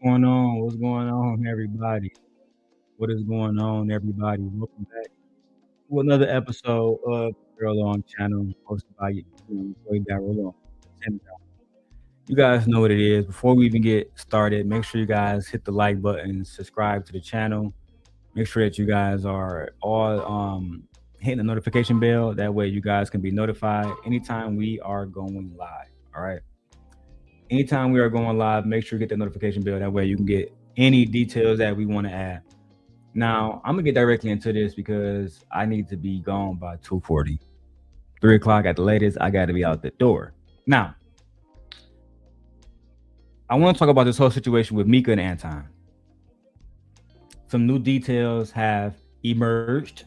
going on? What's going on, everybody? What is going on, everybody? Welcome back to another episode of Darrel on channel, hosted by TashaK Darrel. You guys know what it is. Before we even get started, make sure you guys hit the like button, subscribe to the channel. Make sure that you guys are all hitting the notification bell. That way, you guys can be notified anytime we are going live. All right. Anytime we are going live, make sure you get the notification bell. That way you can get any details that we want to add. Now, I'm gonna get directly into this because I need to be gone by 2:40. 3 o'clock at the latest, I gotta be out the door. Now, I want to talk about this whole situation with Micca and Anton. Some new details have emerged,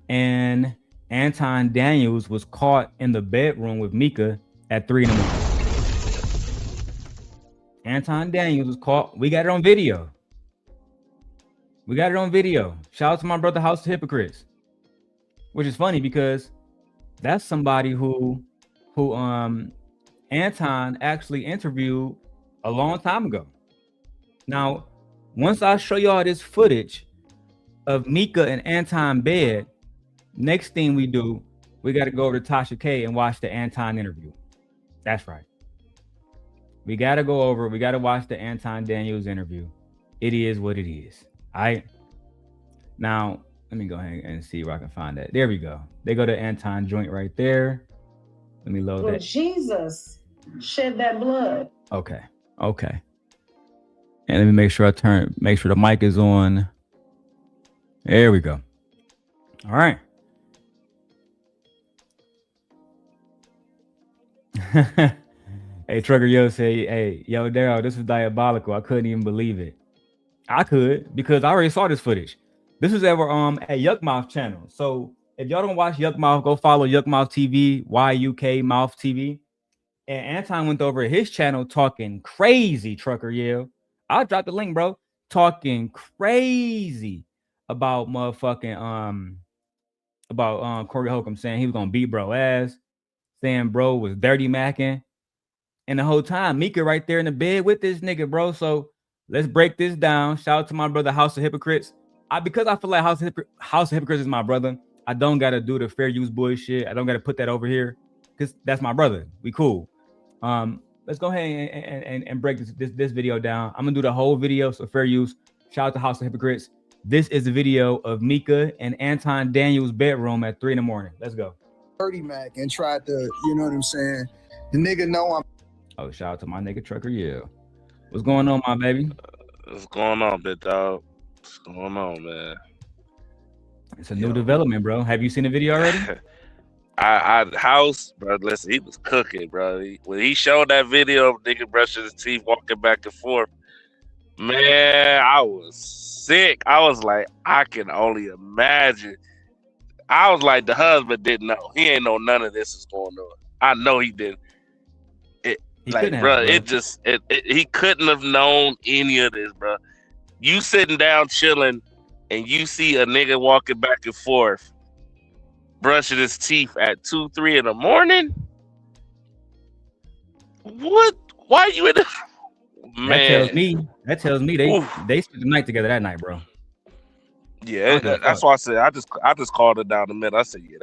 and Anton Daniels was caught in the bedroom with Micca at 3 in the morning. Anton Daniels was caught. We got it on video. Shout out to my brother House of Hypocrites. Which is funny because that's somebody who Anton actually interviewed a long time ago. Now, once I show y'all this footage of Micca and Anton bed, next thing we do, we got to go over to TashaK and watch the Anton interview. That's right. We got to watch the Anton Daniels interview. It is what it is. All right. Now, let me go ahead and see where I can find that. There we go. They go to Anton joint right there. Let me load that. Jesus shed that blood. Okay. And let me make sure the mic is on. There we go. All right. Hey, Trucker Yo say, hey, yo, Darrel, this is diabolical. I couldn't even believe it. I could because I already saw this footage. This is ever at Yuckmouth channel. So if y'all don't watch Yuckmouth, go follow Yuckmouth TV, YUK Mouth TV. And Anton went over his channel talking crazy, Trucker Yo. I'll drop the link, bro. Talking crazy about motherfucking Corey Holcomb saying he was gonna beat bro ass, saying bro was dirty macking. And the whole time, Micca right there in the bed with this nigga, bro. So let's break this down. Shout out to my brother, House of Hypocrites. Because I feel like House of Hypocrites is my brother, I don't got to do the fair use bullshit. I don't got to put that over here because that's my brother. We cool. Let's go ahead and break this video down. I'm going to do the whole video, so fair use. Shout out to House of Hypocrites. This is a video of Micca and Anton Daniels' bedroom at 3 in the morning. Let's go. Dirty Mac and tried to, you know what I'm saying? The nigga know I'm. Oh, shout out to my nigga Trucker, yeah. What's going on, my baby? What's going on, big dog? What's going on, man? It's a new development, bro. Have you seen the video already? House, bro. Listen, he was cooking, bro. When he showed that video of nigga brushing his teeth, walking back and forth, man, I was sick. I was like, I can only imagine. I was like, the husband didn't know. He ain't know none of this is going on. I know he didn't. He couldn't have known any of this, bro. You sitting down chilling and you see a nigga walking back and forth, brushing his teeth at 2, 3 in the morning. What? Why are you in the? Man, that tells me they spent the night together that night, bro. Yeah, that's why I said I just called it down the middle. I said, yeah,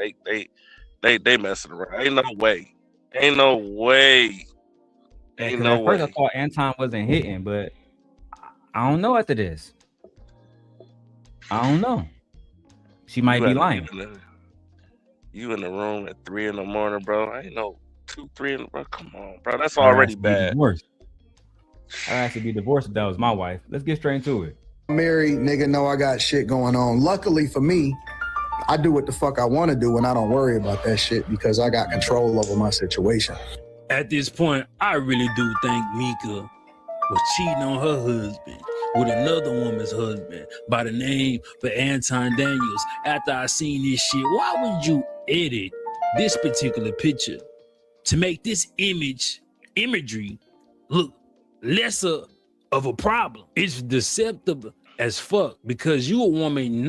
they messing around. Ain't no way. At first I thought Anton wasn't hitting, but I don't know after this. I don't know. She might be lying. You in the room at 3 in the morning, bro. I ain't no 2, 3 in the bro. Come on, bro. That's already bad. I'd actually be divorced if that was my wife. Let's get straight into it. Married, nigga know I got shit going on. Luckily for me, I do what the fuck I want to do and I don't worry about that shit because I got control over my situation. At this point, I really do think Micca was cheating on her husband with another woman's husband by the name of Anton Daniels. After I seen this shit, why would you edit this particular picture to make this imagery look lesser of a problem? It's deceptive as fuck because you a woman.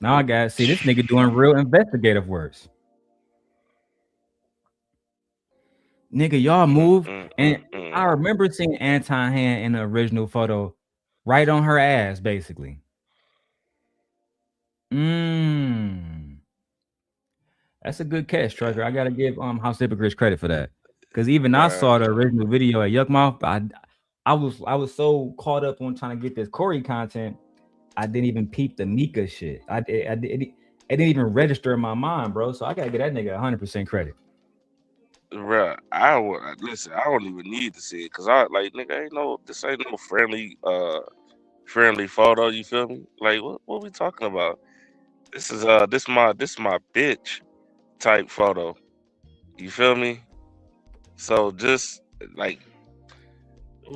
Now I gotta see this nigga doing real investigative work. Nigga, y'all move. And I remember seeing Anton hand in the original photo right on her ass, basically. That's a good catch, Trucker. I gotta give House Hypocrites credit for that. Because even I saw the original video at Yuckmouth, but I was so caught up on trying to get this Corey content, I didn't even peep the Micca shit. It didn't even register in my mind, bro. So I gotta get that nigga 100% credit. Bruh, I would listen. I don't even need to see it because I like nigga this ain't no friendly photo. You feel me? Like what we talking about? This is this my bitch type photo. You feel me? So just like,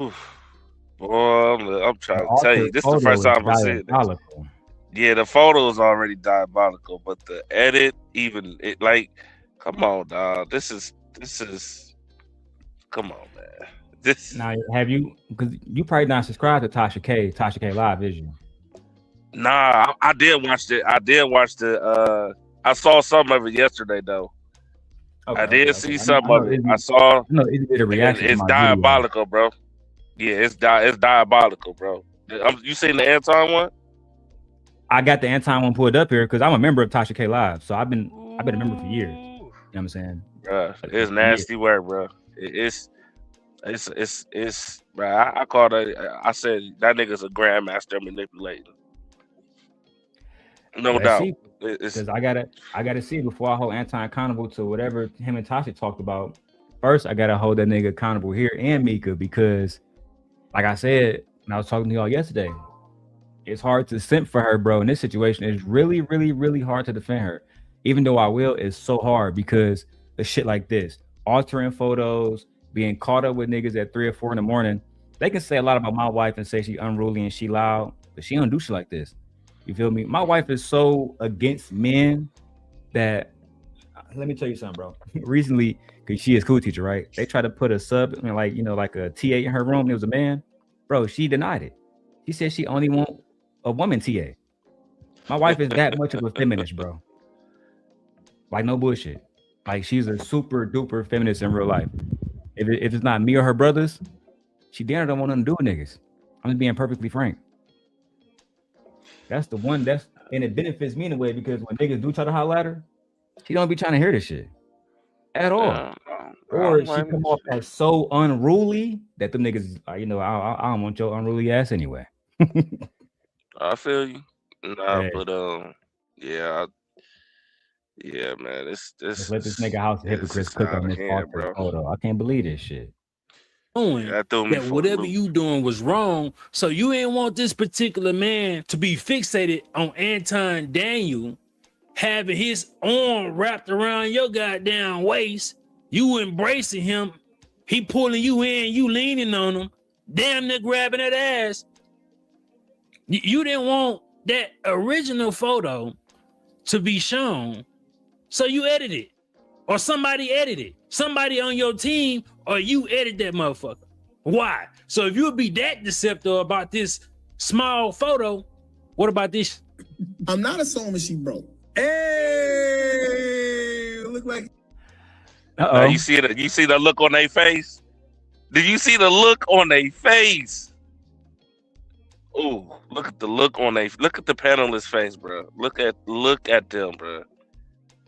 oof, boy, I'm trying to tell you. This is the first time I'm seeing this. Yeah, the photo is already diabolical, but the edit, even it like, come on, dog. This is. Come on, man. This now have you? Because you probably not subscribed to TashaK Live, is you? Nah, I did watch it. I saw some of it yesterday though. Okay, I did see some of it. I saw. No, it did a reaction. It's diabolical, bro. Yeah, it's diabolical, bro. You seen the Anton one? I got the Anton one pulled up here because I'm a member of TashaK Live, so I've been a member for years. You know what I'm saying? Bruh, it's nasty work, bro. It's bro. I called it. I said that nigga's a grandmaster manipulating. No doubt. Because I gotta see before I hold Anton accountable to whatever him and Tasha talked about. First, I gotta hold that nigga accountable here and Micca because, like I said, when I was talking to y'all yesterday, it's hard to simp for her, bro. In this situation, it's really, really, really hard to defend her. Even though I will, it's so hard because the shit like this, altering photos, being caught up with niggas at 3 or 4 in the morning. They can say a lot about my wife and say she unruly and she loud, but she don't do shit like this. You feel me? My wife is so against men that, let me tell you something, bro. Recently, because she is school teacher, right? They tried to put a sub, like a TA in her room. It was a man. Bro, she denied it. She said she only want a woman TA. My wife is that much of a feminist, bro. Like, no bullshit. Like, she's a super duper feminist in real life. If it's not me or her brothers, she damn don't want nothing to do with niggas. I'm just being perfectly frank. That's the one and it benefits me in a way because when niggas do try to holler at her, she don't be trying to hear this shit at all. Or she come off as so unruly that them niggas, I don't want your unruly ass anyway. I feel you. Nah, but yeah, man. Let's let this nigga House of Hypocrites cook on this photo. I can't believe this shit. That whatever you doing was wrong, so you ain't want this particular man to be fixated on Anton Daniel having his arm wrapped around your goddamn waist, you embracing him, he pulling you in, you leaning on him, damn near grabbing that ass. You didn't want that original photo to be shown, so you edited it, or somebody edited, somebody on your team, or you edit that motherfucker. Why? So if you would be that deceptive about this small photo, what about this? I'm not assuming she broke. Hey, look like. You see the look on their face? Did you see the look on their face? Ooh, look at the look on their. Look at the panelist's face, bro. Look at them, bro.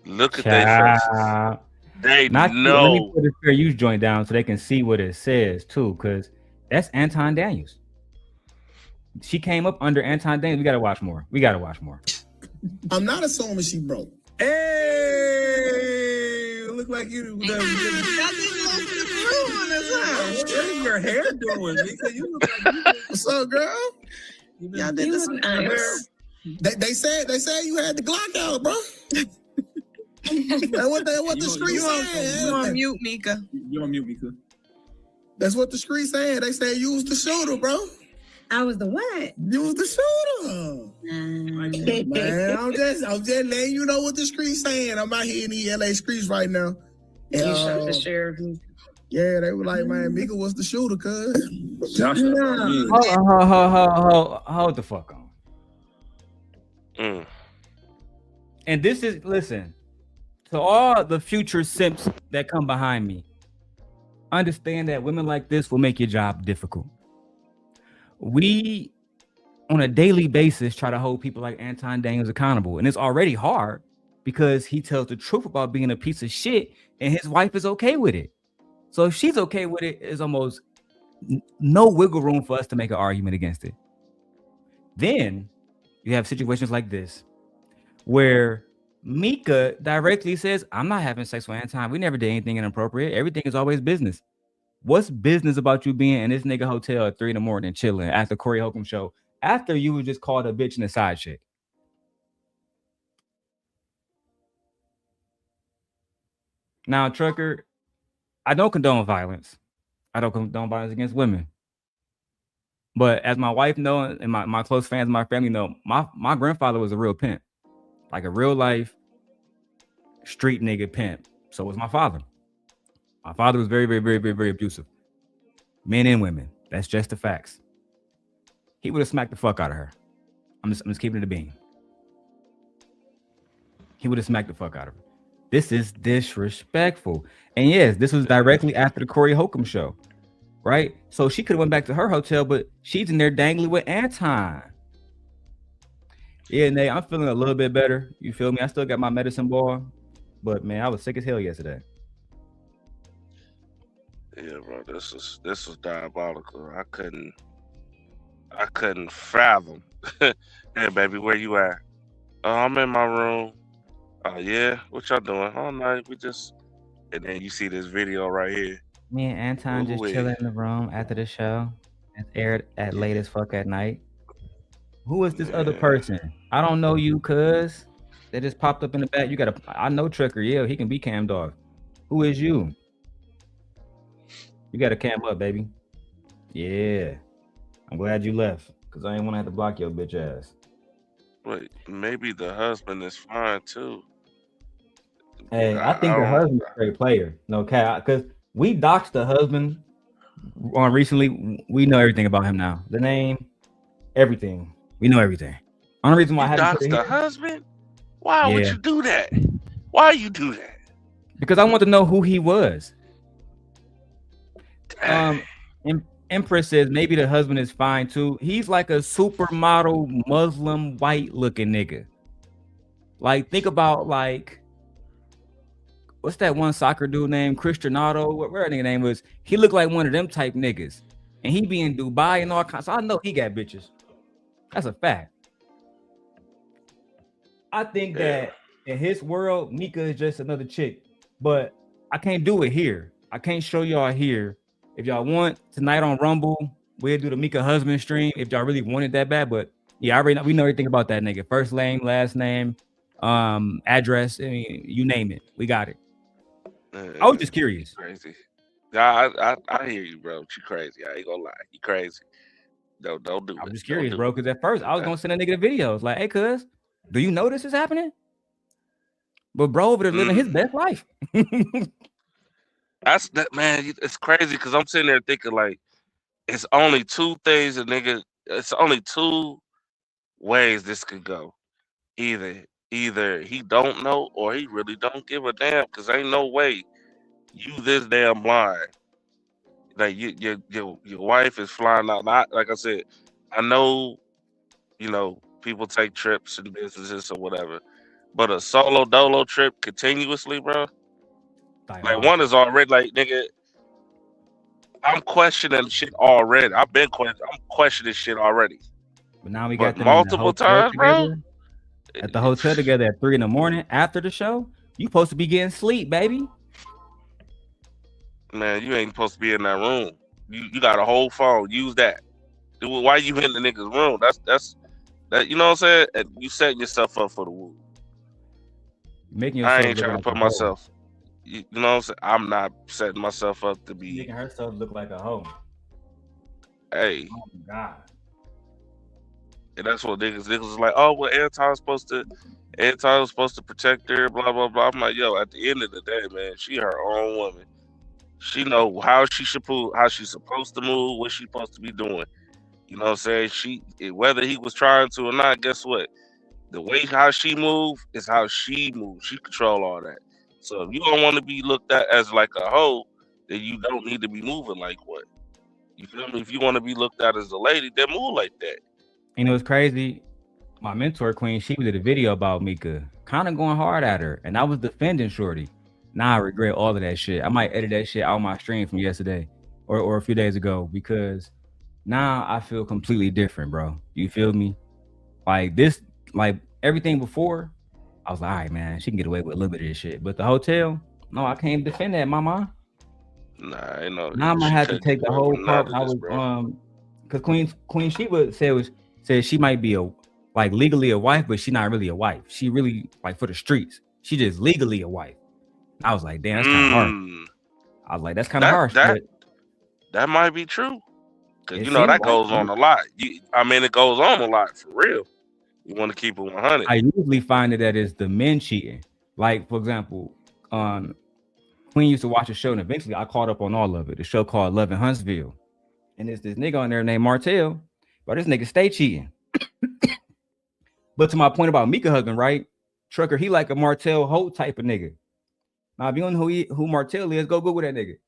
Look at their faces. They know. Let me put this fair use joint down so they can see what it says too, because that's Anton Daniels. She came up under Anton Daniels. We gotta watch more. I'm not assuming she broke. Hey, look like you. What is your hair doing? What's up, girl? Y'all did this nice. They said you had the Glock out, bro. What the street saying? You on mute, Micca. You on mute, Micca. That's what the street saying. They say use the shooter, bro. I was the what? You was the shooter. Man, I'm just letting you know what the street's saying. I'm out here in the LA streets right now. You shot the sheriff. Yeah, they were like, man, Micca was the shooter, cuz. Hold the fuck on. And this is, listen, to all the future simps that come behind me, understand that women like this will make your job difficult. We, on a daily basis, try to hold people like Anton Daniels accountable, and it's already hard because he tells the truth about being a piece of shit, and his wife is okay with it. So if she's okay with it, it's almost no wiggle room for us to make an argument against it. Then you have situations like this where Micca directly says, I'm not having sex with Anton. We never did anything inappropriate. Everything is always business. What's business about you being in this nigga hotel at 3 a.m. chilling at the Corey Holcomb show after you were just called a bitch and a side chick? Now, Trucker, I don't condone violence. I don't condone violence against women. But as my wife knows, and my close fans, my family know, my grandfather was a real pimp. Like a real life street nigga pimp. So was my father. My father was very, very, very, very, very abusive. Men and women. That's just the facts. He would have smacked the fuck out of her. I'm just keeping it a bean. He would have smacked the fuck out of her. This is disrespectful. And yes, this was directly after the Corey Holcomb show. Right? So she could have went back to her hotel, but she's in there dangling with Anton. Yeah, Nate, I'm feeling a little bit better. You feel me? I still got my medicine ball, but man, I was sick as hell yesterday. Yeah, bro, this was diabolical. I couldn't fathom. Hey, baby, where you at? Oh, I'm in my room. Oh yeah, what y'all doing? All night, we just. And then you see this video right here. Me and Anton just chilling in the room after the show. It's aired at late as fuck at night. Who is this other person? I don't know you, cuz. They just popped up in the back. You gotta. I know Tricker. Yeah, he can be cammed off. Who is you? You gotta cam up, baby. Yeah. I'm glad you left, cause I ain't want to have to block your bitch ass. Wait, maybe the husband is fine too. Hey, I think the husband's a great player. No cap, cause we doxed the husband on recently. We know everything about him now. The name, everything. We know everything. Only reason why I haven't put it doxed the husband? Why would you do that? Why you do that? Because I want to know who he was. Empress says maybe the husband is fine too. He's like a supermodel Muslim white looking nigga. Like, think about like, what's that one soccer dude named Cristiano? Where that nigga name was? He looked like one of them type niggas, and he be in Dubai and all kinds. So I know he got bitches. That's a fact. I think that in his world, Micca is just another chick, but I can't do it here. I can't show y'all here. If y'all want tonight on Rumble, we'll do the Micca husband stream if y'all really want it that bad. But yeah, I already know, we know everything about that nigga. First name, last name, address. I mean, you name it, we got it. I was just curious. Crazy. Yeah, I hear you, bro. You crazy. I ain't gonna lie. You crazy. Don't do it. I'm just curious, bro, because at first I was gonna send a nigga the videos like, hey, cuz, do you know this is happening? But bro over there living his best life. That's that, man. It's crazy because I'm sitting there thinking like, it's only two things a nigga. It's only two ways this could go. Either he don't know or he really don't give a damn. Because ain't no way you this damn blind. Like your wife is flying out. Not like I said. I know, people take trips and businesses or whatever, but a solo dolo trip continuously, bro. Like one is already like, nigga, I'm questioning shit already. I'm questioning shit already. But now we got them multiple times, bro. At the hotel together at 3 a.m. after the show. You supposed to be getting sleep, baby. Man, you ain't supposed to be in that room. You got a whole phone. Use that. Why you in the nigga's room? That's you know what I'm saying? And you setting yourself up for the woo. I ain't trying to put myself. You know what I'm saying? I'm not setting myself up to be making herself look like a hoe. Hey. Oh my God. And that's what niggas is like, oh well, Anton was supposed to protect her, blah blah blah. I'm like, yo, at the end of the day, man, she her own woman. She know how she should move, how she's supposed to move, what she's supposed to be doing. You know what I'm saying? Whether he was trying to or not, guess what? The way how she move is how she moves. She control all that. So if you don't want to be looked at as like a hoe, then you don't need to be moving like what? You feel me? If you want to be looked at as a lady, then move like that. You know, it's crazy. My mentor queen, she did a video about Micca, kind of going hard at her, and I was defending Shorty. Now I regret all of that shit. I might edit that shit out my stream from yesterday or a few days ago, because now I feel completely different, bro. You feel me? Like this, like everything before, I was like, all right, man, she can get away with a little bit of this shit. But the hotel, no, I can't defend that, mama. Nah, you know. Now I'm gonna have to take the whole part. I was because Queen Sheba said she might be like legally a wife, but she not really a wife. She really like for the streets. She just legally a wife. I was like, damn, that's kind of hard. I was like, that's kind of harsh. That might be true. Because you know that goes on a lot. I mean, it goes on a lot for real. You want to keep it 100. I usually find that it's the men cheating. Like, for example, Queen used to watch a show, and eventually I caught up on all of it. The show called Love in Huntsville. And there's this nigga on there named Martell, but this nigga stay cheating. But to my point about Micca husband, right? Trucker, he like a Martell Holt type of nigga. Now, if you don't know who Martell is, go Google that nigga.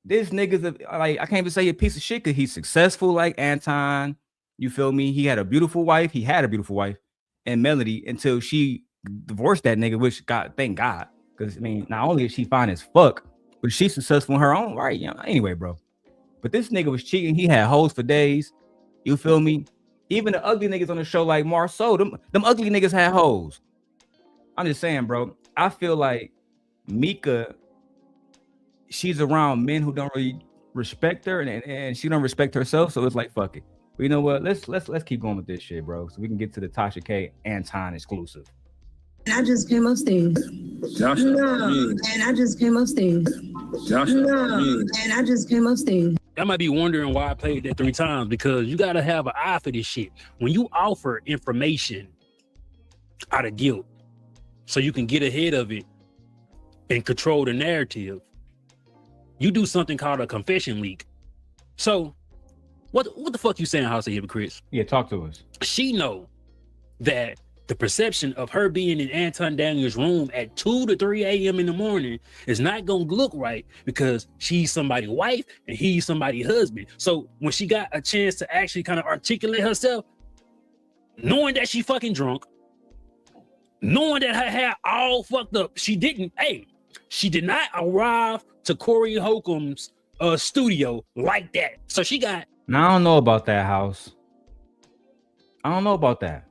This nigga's like, I can't even say a piece of shit because he's successful like Anton. You feel me? He had a beautiful wife. He had a beautiful wife and Melody until she divorced that nigga, which thank God. Because I mean, not only is she fine as fuck, but she's successful in her own right. You know, anyway, bro. But this nigga was cheating. He had hoes for days. You feel me? Even the ugly niggas on the show like Marceau, them ugly niggas had hoes. I'm just saying, bro. I feel like Micca, she's around men who don't really respect her, and she don't respect herself. So it's like, fuck it. But you know what? Let's keep going with this shit, bro, so we can get to the TashaK Anton exclusive. And I just came upstairs. Tasha, no. And I just came upstairs. Tasha, no. And I just came upstairs. I might be wondering why I played that 3 times, because you gotta have an eye for this shit. When you offer information out of guilt, so you can get ahead of it and control the narrative, you do something called a confession leak. So what the fuck you saying, House of Hypocrites? Yeah, talk to us. She know that the perception of her being in Anton Daniel's room at 2 to 3 a.m. in the morning is not gonna look right, because she's somebody's wife and he's somebody's husband. So when she got a chance to actually kind of articulate herself, knowing that she fucking drunk, knowing that her hair all fucked up, she did not arrive to Corey Holcomb's studio like that. So she got. Now I don't know about that, House. I don't know about that.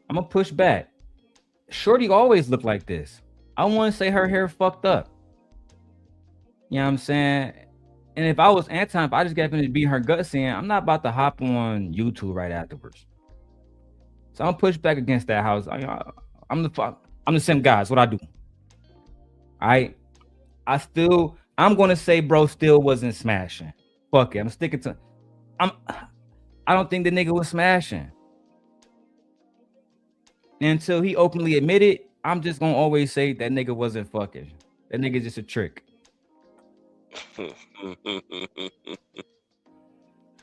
I'm gonna push back. Shorty always looked like this. I want to say her hair fucked up. You know what I'm saying? And if I was Anton, if I just got finished beating her guts in, I'm not about to hop on YouTube right afterwards. So I'm push back against that, House. I'm the same guy. That's what I do. All right. I'm gonna say bro still wasn't smashing. Fuck it. I'm sticking to. I don't think the nigga was smashing. Until he openly admitted, I'm just gonna always say that nigga wasn't fucking. That nigga just a trick.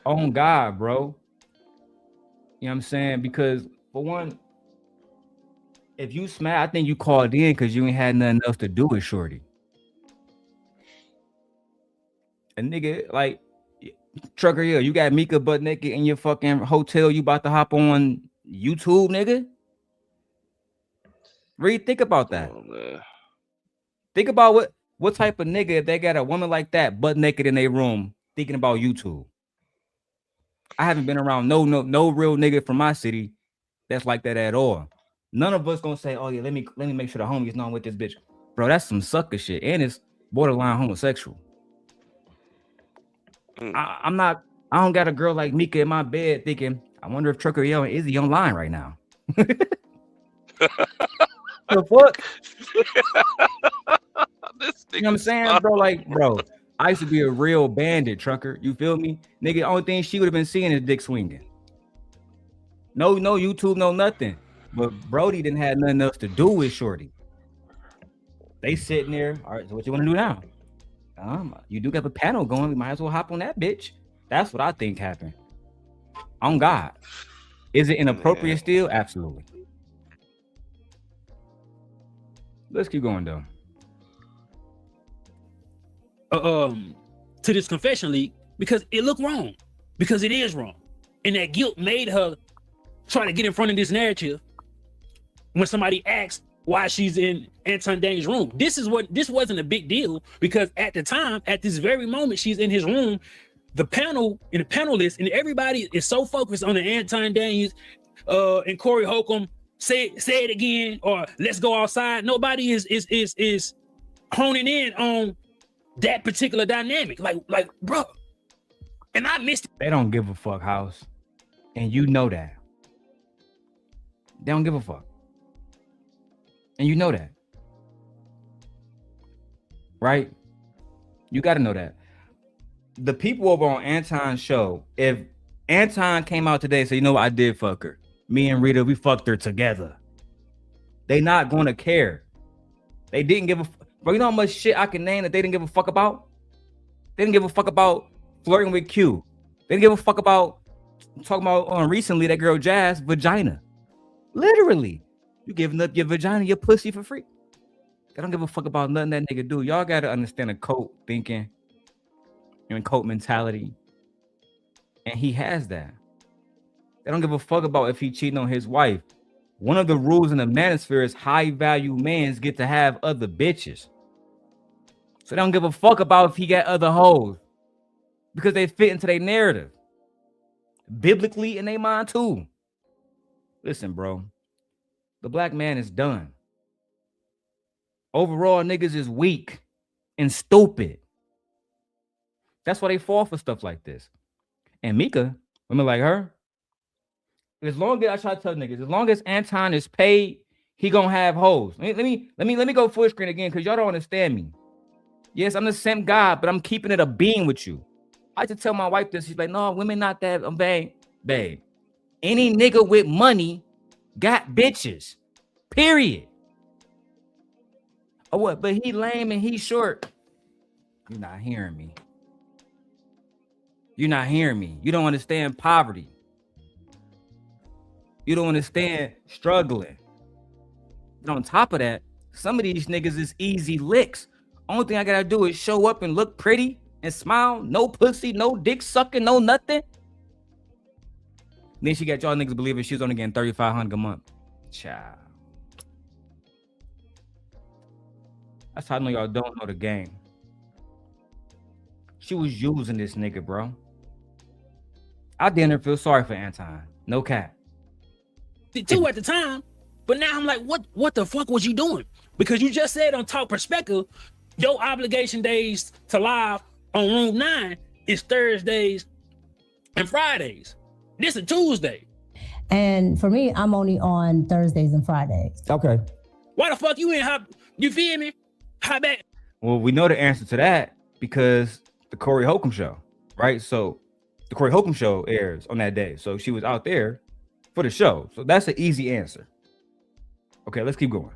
Oh God, bro. You know what I'm saying? Because for one, if you smash, I think you called in because you ain't had nothing else to do with Shorty. A nigga like Trucker, you got Micca butt naked in your fucking hotel. You about to hop on YouTube, nigga? Really think about that. Oh, think about what type of nigga, if they got a woman like that butt naked in their room thinking about YouTube. I haven't been around no real nigga from my city that's like that at all. None of us gonna say, oh yeah, let me make sure the homies know I'm with this bitch. Bro, that's some sucker shit. And it's borderline homosexual. I don't got a girl like Micca in my bed thinking, I wonder if Trucker Yo and Izzy online right now. The fuck? You know what I'm saying, bro? Like, bro, I used to be a real bandit, Trucker. You feel me? Nigga, the only thing she would have been seeing is dick swinging. No YouTube, no nothing. But Brody didn't have nothing else to do with Shorty. They sitting there. All right, so what you want to do now? You do got a panel going. We might as well hop on that bitch. That's what I think happened. On God. Is it inappropriate still? Absolutely. Let's keep going though. to this confession league because it looked wrong, because it is wrong, and that guilt made her try to get in front of this narrative when somebody asked why she's in Anton Daniels' room. This wasn't a big deal because at the time, at this very moment, she's in his room. The panel and the panelists and everybody is so focused on the Anton Daniels and Corey Holcomb. Say it again, or let's go outside. Nobody is honing in on that particular dynamic. Like, bro. And I missed it. They don't give a fuck, House. And you know that. They don't give a fuck. And you know that. Right? You got to know that. The people over on Anton's show, if Anton came out today and said, you know what, I did fuck her. Me and Rita, we fucked her together. They not going to care. They didn't give a fuck. Bro, you know how much shit I can name that they didn't give a fuck about? They didn't give a fuck about flirting with Q. They didn't give a fuck about talking about recently that girl Jazz vagina. Literally. You giving up your vagina, your pussy for free. They don't give a fuck about nothing that nigga do. Y'all got to understand a cult thinking and cult mentality. And he has that. They don't give a fuck about if he cheating on his wife. One of the rules in the manosphere is high value mans get to have other bitches. So they don't give a fuck about if he got other hoes because they fit into their narrative. Biblically in their mind too. Listen, bro. The black man is done. Overall, niggas is weak and stupid. That's why they fall for stuff like this. And Micca, women like her, as long as I try to tell niggas, as long as Anton is paid, he gonna have hoes. Let me go full screen again because y'all don't understand me. Yes, I'm the same guy, but I'm keeping it a being with you. I like to tell my wife this. She's like, no, women not that. Babe. Any nigga with money got bitches. Period. Oh, what? But he lame and he short. You're not hearing me. You're not hearing me. You don't understand poverty. You don't understand struggling. And on top of that, some of these niggas is easy licks. Only thing I gotta do is show up and look pretty and smile. No pussy, no dick sucking, no nothing. Then she got y'all niggas believing she was only getting $3,500 a month. Child. That's how I know y'all don't know the game. She was using this nigga, bro. I didn't feel sorry for Anton. No cap. Too at the time, but now I'm like, what the fuck was you doing? Because you just said on Talk Perspective, your obligation days to live on Room 9 is Thursdays and Fridays. This is Tuesday. And for me, I'm only on Thursdays and Fridays. Okay. Why the fuck you in? You feel me? How bad? Well, we know the answer to that because the Corey Holcomb show, right? So the Corey Holcomb show airs on that day. So she was out there for the show. So that's an easy answer. Okay, let's keep going.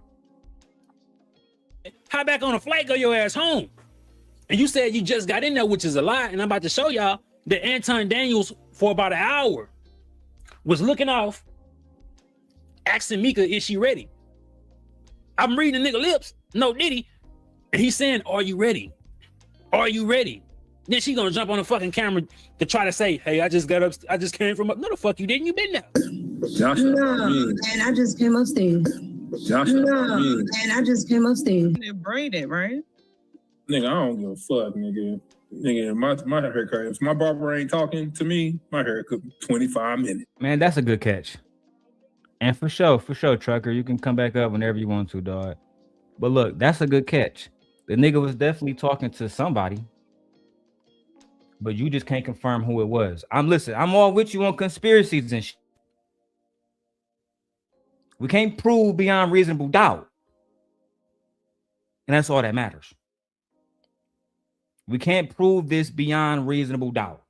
How back on a flight, go your ass home? And you said you just got in there, which is a lie. And I'm about to show y'all that Anton Daniels, for about an hour, was looking off, asking Micca, is she ready? I'm reading the nigga lips, no Diddy. And he's saying, are you ready? Are you ready? Then she gonna jump on the fucking camera to try to say, hey, I just got up, I just came from up. No, the fuck you didn't, you been there. No, and I just came upstairs. No, and I just came upstairs. It braided, right? Nigga, I don't give a fuck, nigga. Nigga, my haircut. If my barber ain't talking to me, my haircut 25 minutes. Man, that's a good catch. And for sure, Trucker, you can come back up whenever you want to, dog. But look, that's a good catch. The nigga was definitely talking to somebody, but you just can't confirm who it was. I'm all with you on conspiracies and shit. We can't prove beyond reasonable doubt. And that's all that matters. We can't prove this beyond reasonable doubt.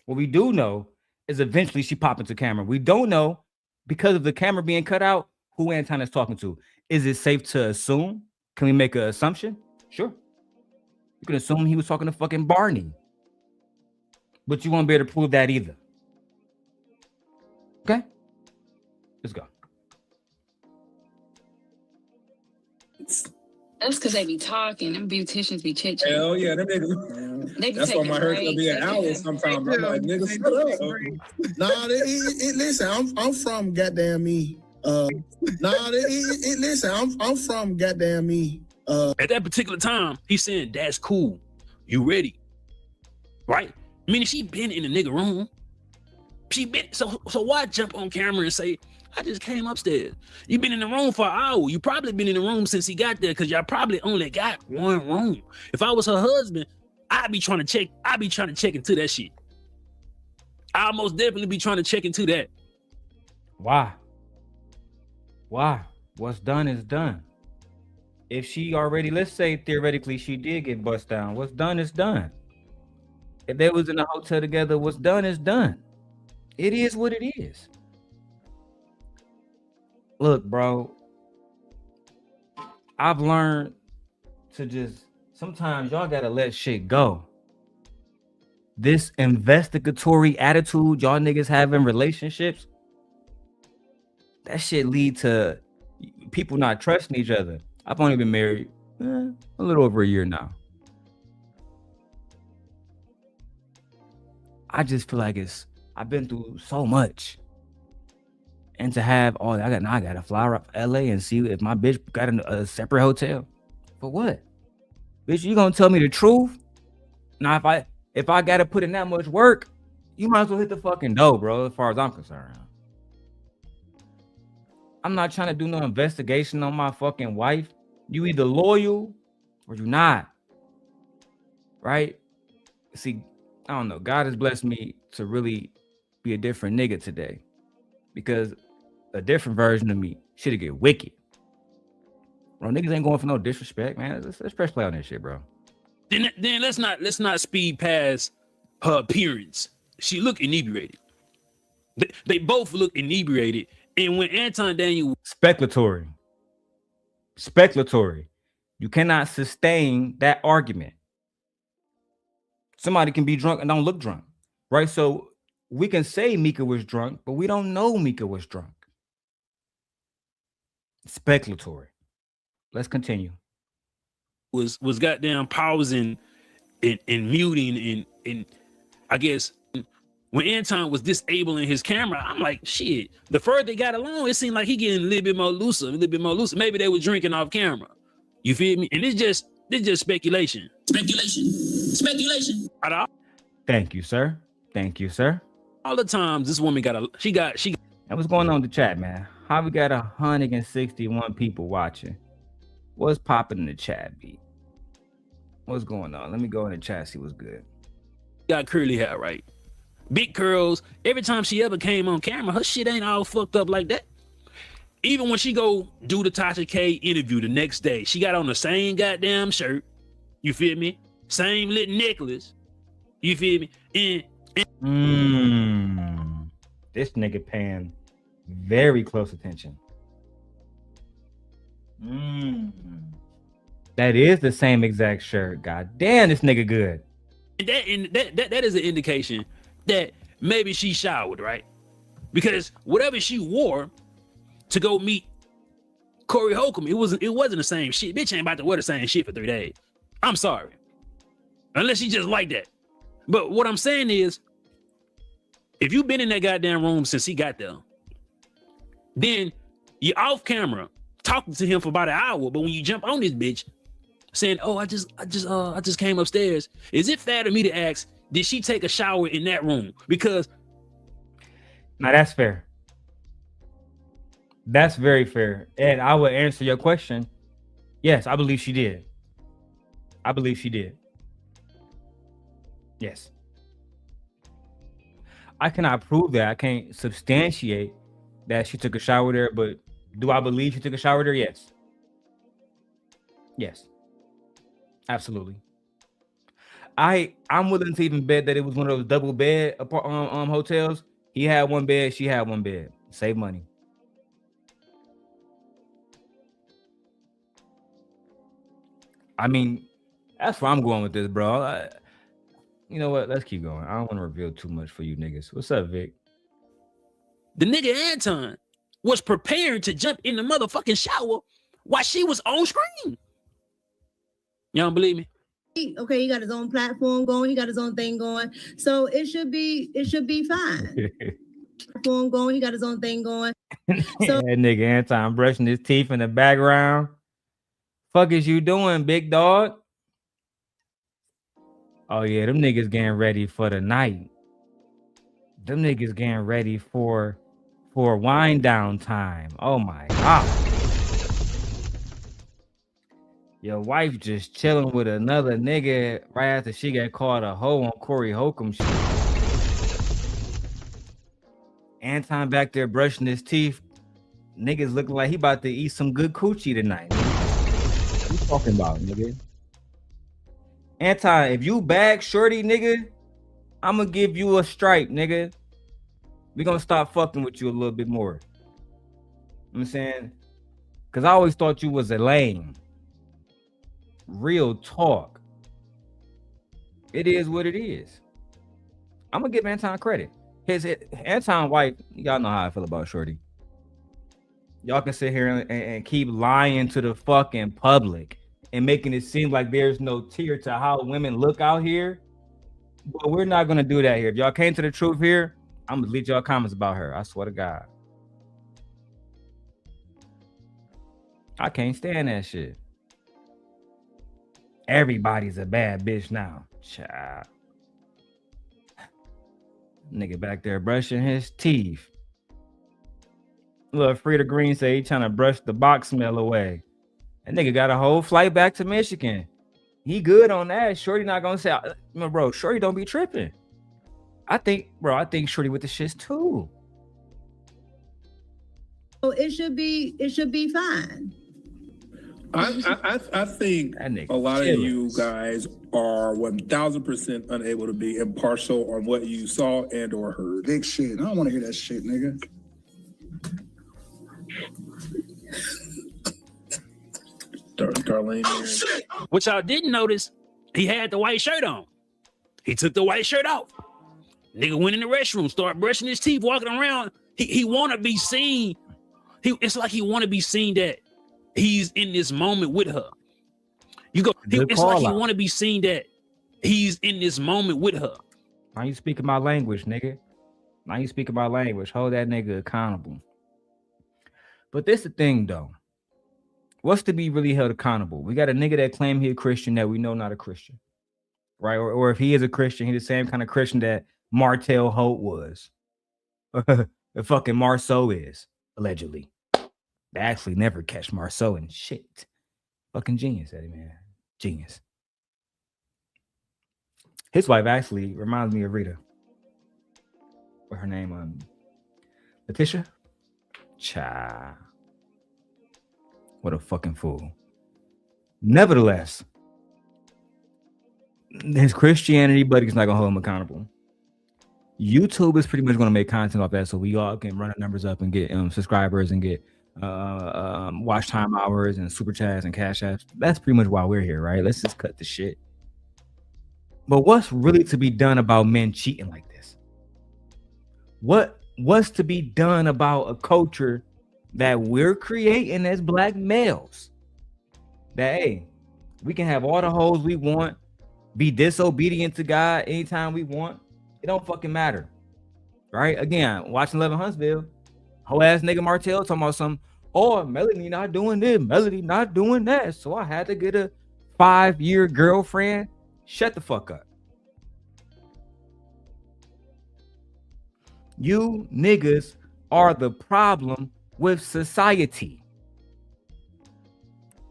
What we do know is eventually she popped into camera. We don't know, because of the camera being cut out, who Anton is talking to. Is it safe to assume? Can we make an assumption? Sure. You can assume he was talking to fucking Barney. But you won't be able to prove that either. Okay? Let's go. That's because they be talking. Them beauticians be chit-chatting. Hell yeah, them niggas. They be That's why taking my haircut be an breaks. hour sometimes. I'm like, nigga, shut up. Nah, listen, I'm from goddamn me. Listen, I'm from goddamn me. At that particular time, he's saying, that's cool. You ready? Right? I mean, she been in the nigga room. She been, so why jump on camera and say, I just came upstairs. You been in the room for an hour. You probably been in the room since he got there because y'all probably only got one room. If I was her husband, I'd be trying to check into that shit. I'll most definitely be trying to check into that. Why? What's done is done. If she already, let's say theoretically she did get bust down, what's done is done. If they was in a hotel together, what's done is done. It is what it is. Look, bro, I've learned to just, sometimes y'all gotta let shit go. This investigatory attitude y'all niggas have in relationships, that shit lead to people not trusting each other. I've only been married a little over a year now. I just feel like I've been through so much. And to have all that, I gotta fly up to LA and see if my bitch got a separate hotel. For what? Bitch, you gonna tell me the truth? Now, if I gotta put in that much work, you might as well hit the fucking door, bro, as far as I'm concerned. I'm not trying to do no investigation on my fucking wife. You either loyal or you not. Right? See, I don't know. God has blessed me to really be a different nigga today. Because a different version of me should get wicked. Bro, niggas ain't going for no disrespect, man. Let's press play on that shit, bro. Then let's not speed past her appearance. She looked inebriated. They both look inebriated. And when Anton Daniel speculatory, you cannot sustain that argument. Somebody can be drunk and don't look drunk, right? So we can say Micca was drunk, but we don't know Micca was drunk. Speculatory. Let's continue. Was goddamn pausing and muting and I guess when Anton was disabling his camera, I'm like, shit. The further they got along, it seemed like he getting a little bit more looser. Maybe they were drinking off camera. You feel me? And it's just speculation. Speculation. Thank you, sir. All the times this woman she got. And what's going on in the chat, man? How we got 161 people watching? What's popping in the chat, B? What's going on? Let me go in the chat, see what's good. Got curly hair, right? Big curls. Every time she ever came on camera, her shit ain't all fucked up like that. Even when she go do the TashaK interview the next day, she got on the same goddamn shirt. You feel me? Same little necklace. You feel me? And this nigga paying very close attention. That is the same exact shirt. God damn, this nigga good. And that is an indication that maybe she showered, right? Because whatever she wore to go meet Corey Holcomb, it wasn't the same shit. Bitch ain't about to wear the same shit for 3 days. I'm sorry. Unless she just like that. But what I'm saying is, if you've been in that goddamn room since he got there, then you're off camera talking to him for about an hour. But when you jump on this bitch saying, "Oh, I just came upstairs," is it fair to me to ask, did she take a shower in that room? Because now that's fair. That's very fair. And I will answer your question. Yes, I believe she did. Yes. I cannot prove that. I can't substantiate that she took a shower there, but do I believe she took a shower there? Yes. Yes. Absolutely. I'm willing to even bet that it was one of those double bed hotels. He had one bed, she had one bed. Save money. I mean, that's where I'm going with this, bro. You know what? Let's keep going. I don't want to reveal too much for you niggas. What's up, Vic? The nigga Anton was prepared to jump in the motherfucking shower while she was on screen. You don't believe me? Okay, he got his own platform going. He got his own thing going. So it should be fine. Platform going. He got his own thing going. So that nigga Anton brushing his teeth in the background. Fuck is you doing, big dog? Oh yeah, them niggas getting ready for the night. Them niggas getting ready for wind down time. Oh my god. Your wife just chilling with another nigga right after she got called a hoe on Corey Holcomb shit. Anton back there brushing his teeth. Niggas looking like he about to eat some good coochie tonight. What you talking about, nigga? Anton, if you bag shorty, nigga, I'm gonna give you a stripe, nigga. We gonna stop fucking with you a little bit more. You know what I'm saying? Cause I always thought you was a lame. Real talk. It is what it is. I'm gonna give Anton credit. His Anton wife, y'all know how I feel about shorty. Y'all can sit here and keep lying to the fucking public and making it seem like there's no tier to how women look out here. But we're not gonna do that here. If y'all came to the truth here, I'm gonna delete y'all comments about her. I swear to God. I can't stand that shit. Everybody's a bad bitch now. Child. Nigga back there brushing his teeth. Look, Frida Green say he trying to brush the box smell away. That nigga got a whole flight back to Michigan. He good on that. Shorty not gonna say, bro, Shorty don't be tripping. I think Shorty with the shits too. So it should be fine. I think a lot of you guys are 1,000% unable to be impartial on what you saw and or heard. Big shit. I don't want to hear that shit, nigga. Darlene. What y'all didn't notice, he had the white shirt on. He took the white shirt off. Nigga went in the restroom, started brushing his teeth, walking around. He want to be seen. It's like he want to be seen that he's in this moment with her. It's like he want to be seen that he's in this moment with her. Now you speaking my language, nigga. Now you speaking my language. Hold that nigga accountable. But this the thing though. What's to be really held accountable? We got a nigga that claim he a Christian that we know not a Christian. Right? Or if he is a Christian, he the same kind of Christian that Martell Holt was. The fucking Marceau is, allegedly. They actually never catch Marceau and shit. Fucking genius, Eddie, man. Genius. His wife actually reminds me of Rita. What her name? Letitia? Cha. What a fucking fool. Nevertheless, his Christianity buddy's not gonna hold him accountable. YouTube is pretty much gonna make content off that, so we all can run our numbers up and get subscribers and get watch time hours and super chats and cash apps. That's pretty much why we're here, right? Let's just cut the shit. But what's really to be done about men cheating like this? What's to be done about a culture that we're creating as black males? That hey, we can have all the hoes we want, be disobedient to God anytime we want. It don't fucking matter, right? Again, watching 11 Huntsville, whole ass nigga Martell talking about some, oh, Melody not doing this, Melody not doing that, so I had to get a 5-year girlfriend. Shut the fuck up. You niggas are the problem with society.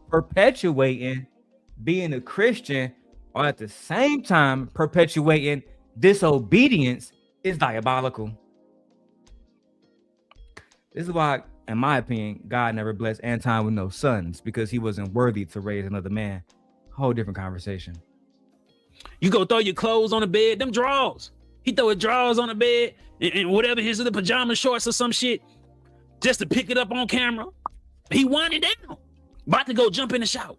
Perpetuating being a Christian or at the same time perpetuating disobedience is diabolical. This is why, in my opinion, God never blessed Anton with no sons, because he wasn't worthy to raise another man. Whole different conversation. You go throw your clothes on the bed, them drawers. He throw his drawers on the bed and whatever his little pajama shorts or some shit, just to pick it up on camera. He winding down, about to go jump in the shower.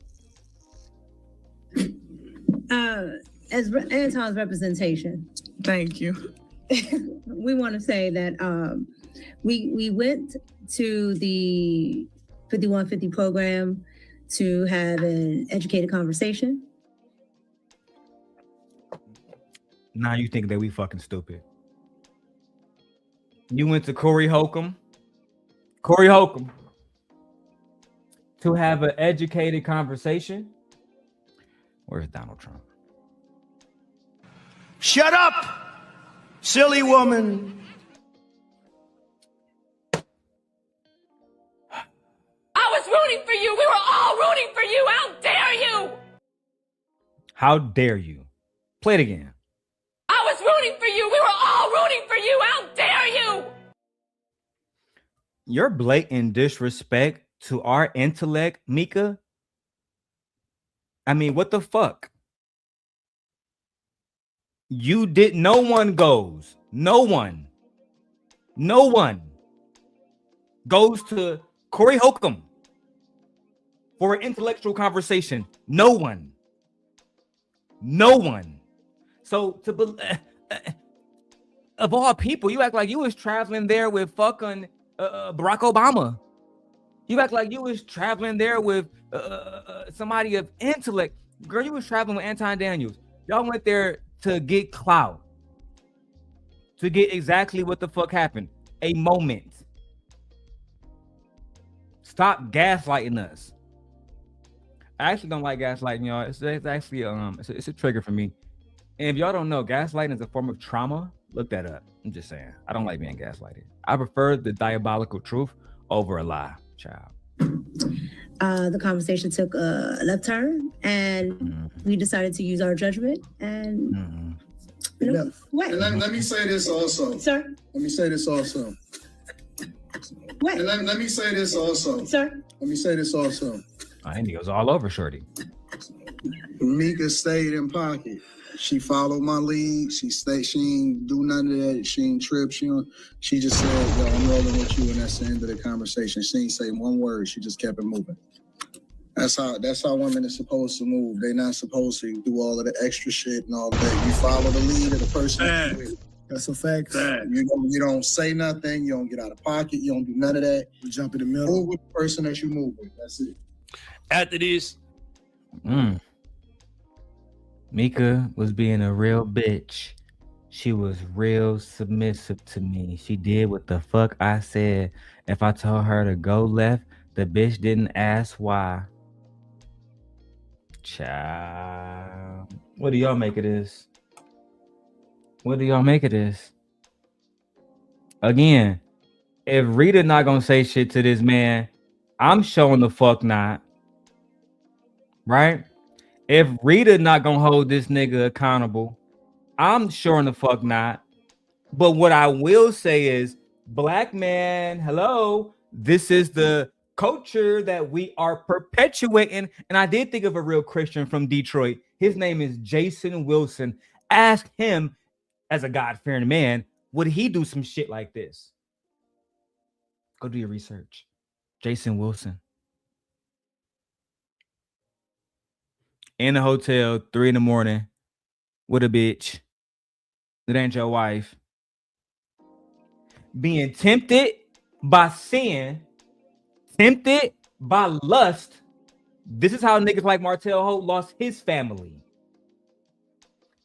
As Anton's representation, thank you. We want to say that we went to the 5150 program to have an educated conversation Now you think that we fucking stupid. You went to Corey Holcomb to have an educated conversation. Where's Donald Trump? Shut up, silly woman. I was rooting for you. We were all rooting for you. How dare you? How dare you? Play it again. I was rooting for you. We were all rooting for you. How dare you? Your blatant disrespect to our intellect, Micca. I mean, what the fuck? You did. No one goes. No one goes to Corey Holcomb for an intellectual conversation. No one. So of all people, you act like you was traveling there with fucking Barack Obama. You act like you was traveling there with somebody of intellect. Girl, you was traveling with Anton Daniels. Y'all went there to get clout. To get exactly what the fuck happened. A moment. Stop gaslighting us. I actually don't like gaslighting, y'all. It's actually it's a trigger for me. And if y'all don't know, gaslighting is a form of trauma. Look that up. I'm just saying. I don't like being gaslighted. I prefer the diabolical truth over a lie, child. The conversation took a left turn, and we decided to use our judgment. And what? And let me say this also, sir. Let me say this also. What? And let me say this also, sir. Let me say this also. And he goes all over shorty. Micca stayed in pocket. She followed my lead. She ain't do none of that. She ain't trip. She just said, yo, I'm rolling with you, and that's the end of the conversation. She ain't say one word. She just kept it moving. That's how women are supposed to move. They're not supposed to do all of the extra shit and all that. You follow the lead of the person you're with. That's a fact. You don't say nothing. You don't get out of pocket. You don't do none of that. You jump in the middle. Move with the person that you move with. That's it. After this, Micca was being a real bitch. She was real submissive to me. She did what the fuck I said. If I told her to go left, the bitch didn't ask why. Child. What do y'all make of this? Again, if Rita not gonna say shit to this man, I'm showing the fuck not. Right? If Rita not gonna hold this nigga accountable, I'm sure in the fuck not. But what I will say is, black man, hello, this is the culture that we are perpetuating. And I did think of a real Christian from Detroit. His name is Jason Wilson. Ask him, as a God-fearing man, would he do some shit like this? Go do your research. Jason Wilson. In the hotel, 3 a.m. with a bitch that ain't your wife. Being tempted by sin, tempted by lust. This is how niggas like Martell Holt lost his family.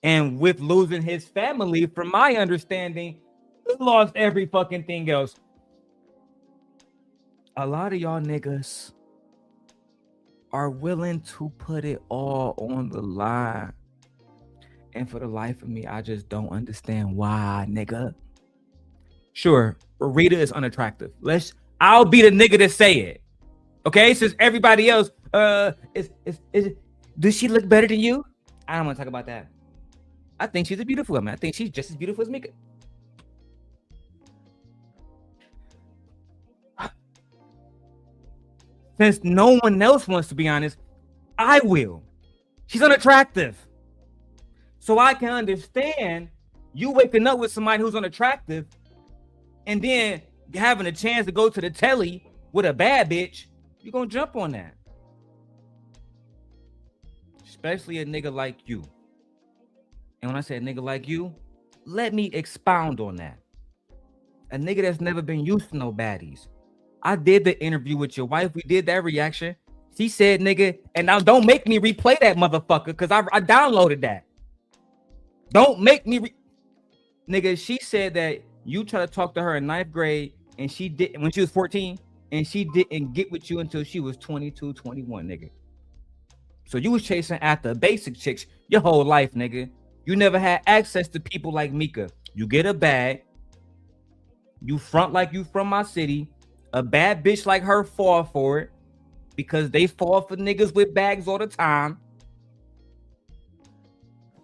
And with losing his family, from my understanding, he lost every fucking thing else. A lot of y'all niggas are willing to put it all on the line. And for the life of me, I just don't understand why, nigga. Sure, Rita is unattractive. I'll be the nigga to say it. Okay, since everybody else, does she look better than you? I don't want to talk about that. I think she's a beautiful woman. I think she's just as beautiful as Micca. Since no one else wants to be honest, I will. She's unattractive. So I can understand you waking up with somebody who's unattractive and then having a chance to go to the telly with a bad bitch. You're going to jump on that. Especially a nigga like you. And when I say a nigga like you, let me expound on that. A nigga that's never been used to no baddies. I did the interview with your wife. We did that reaction. She said, nigga, and now don't make me replay that motherfucker because I downloaded that. Don't make me nigga, she said that you tried to talk to her in 9th grade and she didn't when she was 14 and she didn't get with you until she was 22, 21, nigga. So you was chasing after basic chicks your whole life, nigga. You never had access to people like Micca. You get a bag, you front like you from my city. A bad bitch like her fall for it because they fall for niggas with bags all the time.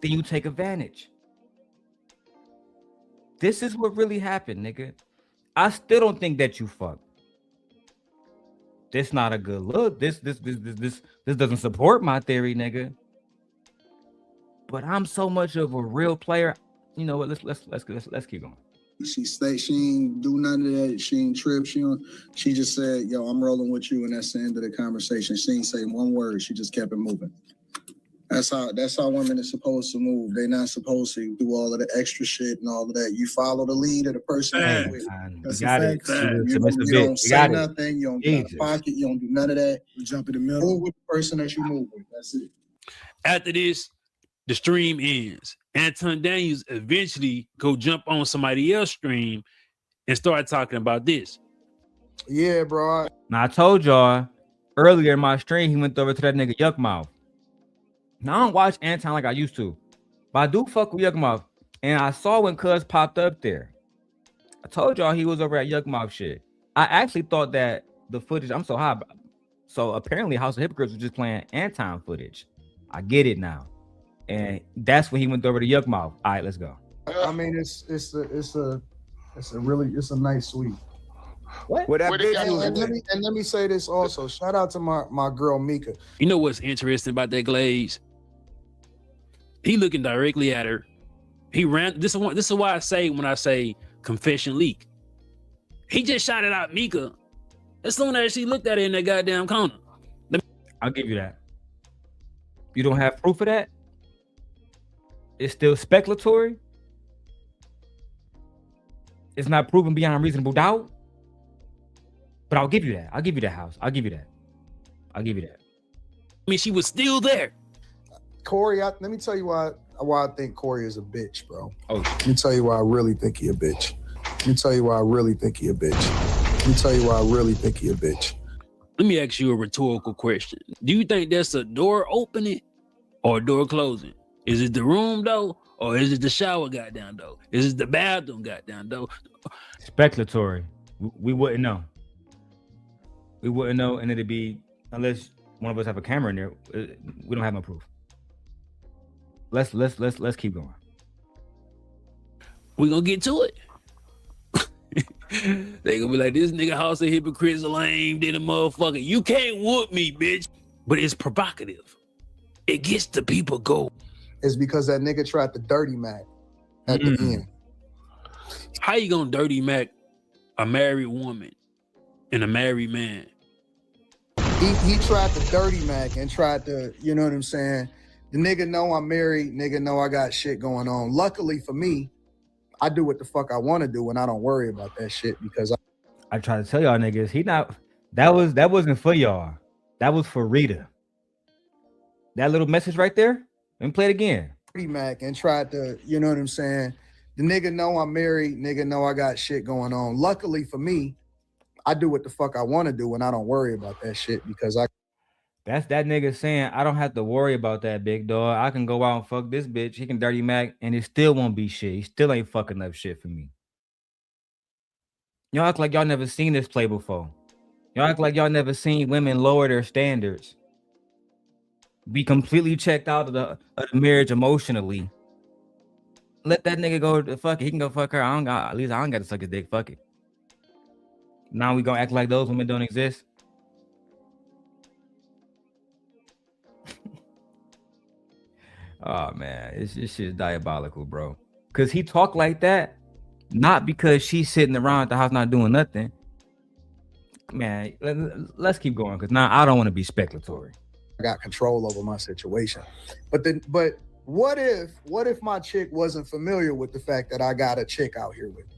Then you take advantage. This is what really happened, nigga. I still don't think that you fucked. This not a good look. This doesn't support my theory, nigga. But I'm so much of a real player. You know what? Let's keep going. She ain't do none of that. She ain't trip. She just said, "Yo, I'm rolling with you," and that's the end of the conversation. She ain't say one word. She just kept it moving. That's how women are supposed to move. They're not supposed to do all of the extra shit and all of that. You follow the lead of the person you're with. That's you got it. You don't say nothing. You don't get out of pocket. You don't do none of that. You jump in the middle. Move with the person that you move with. That's it. After this, the stream ends. Anton Daniels eventually go jump on somebody else's stream and start talking about this. Yeah, bro. Now I told y'all earlier in my stream, he went over to that nigga Yuckmouth. Now I don't watch Anton like I used to, but I do fuck with Yuckmouth. And I saw when Cuz popped up there. I told y'all he was over at Yuckmouth shit. I actually thought that the footage, I'm so high. So apparently House of Hypocrites was just playing Anton footage. I get it now. And that's when he went over to Yuckmouth. All right, let's go. I mean, it's a nice suite. What? And let me say this also. Shout out to my girl Micca. You know what's interesting about that glaze? He looking directly at her. He ran. This is why I say when I say confession leak. He just shot it out Micca as soon as she looked at it in that goddamn corner. I'll give you that. You don't have proof of that? It's still speculatory? It's not proven beyond reasonable doubt? But I'll give you that. I'll give you that, House. I'll give you that. I mean, she was still there. Corey, let me tell you why I think Corey is a bitch, bro. Oh. Let me tell you why I really think he a bitch. Let me tell you why I really think he a bitch. Let me ask you a rhetorical question. Do you think that's a door opening or a door closing? Is it the room though? Or is it the shower goddamn though? Is it the bathroom goddamn though? Speculatory. We wouldn't know. We wouldn't know, and it'd be, unless one of us have a camera in there, we don't have no proof. Let's keep going. We're gonna get to it. They gonna be like, this nigga House of Hypocrites lame, did a motherfucker. You can't whoop me, bitch. But it's provocative. It gets the people go. It's because that nigga tried to dirty Mac at the end. How you gonna dirty Mac a married woman and a married man? He tried to dirty Mac and tried to, you know what I'm saying? The nigga know I'm married, nigga know I got shit going on. Luckily for me, I do what the fuck I want to do and I don't worry about that shit because I try to tell y'all niggas, that wasn't for y'all. That was for Rita. That little message right there, let me play it again. Dirty Mac and tried to, you know what I'm saying? The nigga know I'm married, nigga know I got shit going on. Luckily for me, I do what the fuck I want to do and I don't worry about that shit because That's that nigga saying, I don't have to worry about that, big dog. I can go out and fuck this bitch. He can dirty Mac and it still won't be shit. He still ain't fucking up shit for me. Y'all act like y'all never seen this play before. Y'all act like y'all never seen women lower their standards. Be completely checked out of the marriage emotionally. Let that nigga go to fuck it. He can go fuck her. At least I don't got to suck his dick. Fuck it. Now we gonna act like those women don't exist. Oh man, this shit is diabolical, bro. Cause he talk like that, not because she's sitting around at the house not doing nothing. Man, let's keep going, cause now I don't want to be speculatory. I got control over my situation. But what if my chick wasn't familiar with the fact that I got a chick out here with me?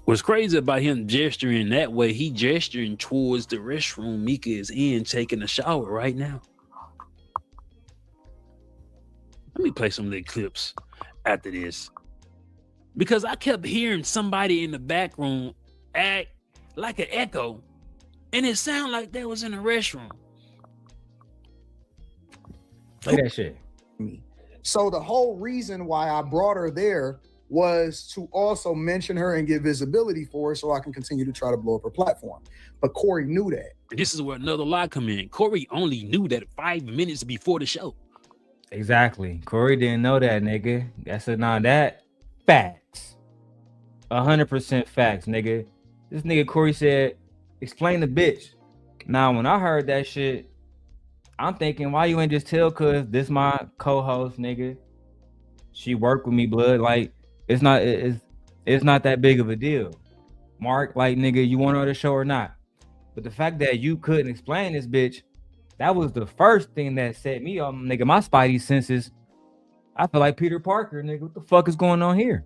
What's crazy about him gesturing that way, he gesturing towards the restroom Micca is in, taking a shower right now. Let me play some of the clips after this. Because I kept hearing somebody in the back room act like an echo. And it sounded like they was in a restroom. Play that shit. So the whole reason why I brought her there was to also mention her and get visibility for her so I can continue to try to blow up her platform. But Corey knew that. This is where another lie come in. Corey only knew that 5 minutes before the show. Exactly. Corey didn't know that, nigga. That's that facts. 100% facts, nigga. This nigga Corey said, explain the bitch. Now, when I heard that shit, I'm thinking, why you ain't just tell cuz this my co-host, nigga. She worked with me, blood. Like, it's not that big of a deal. Mark, like, nigga, you want her to show or not? But the fact that you couldn't explain this bitch, that was the first thing that set me on, nigga. My spidey senses. I feel like Peter Parker, nigga. What the fuck is going on here?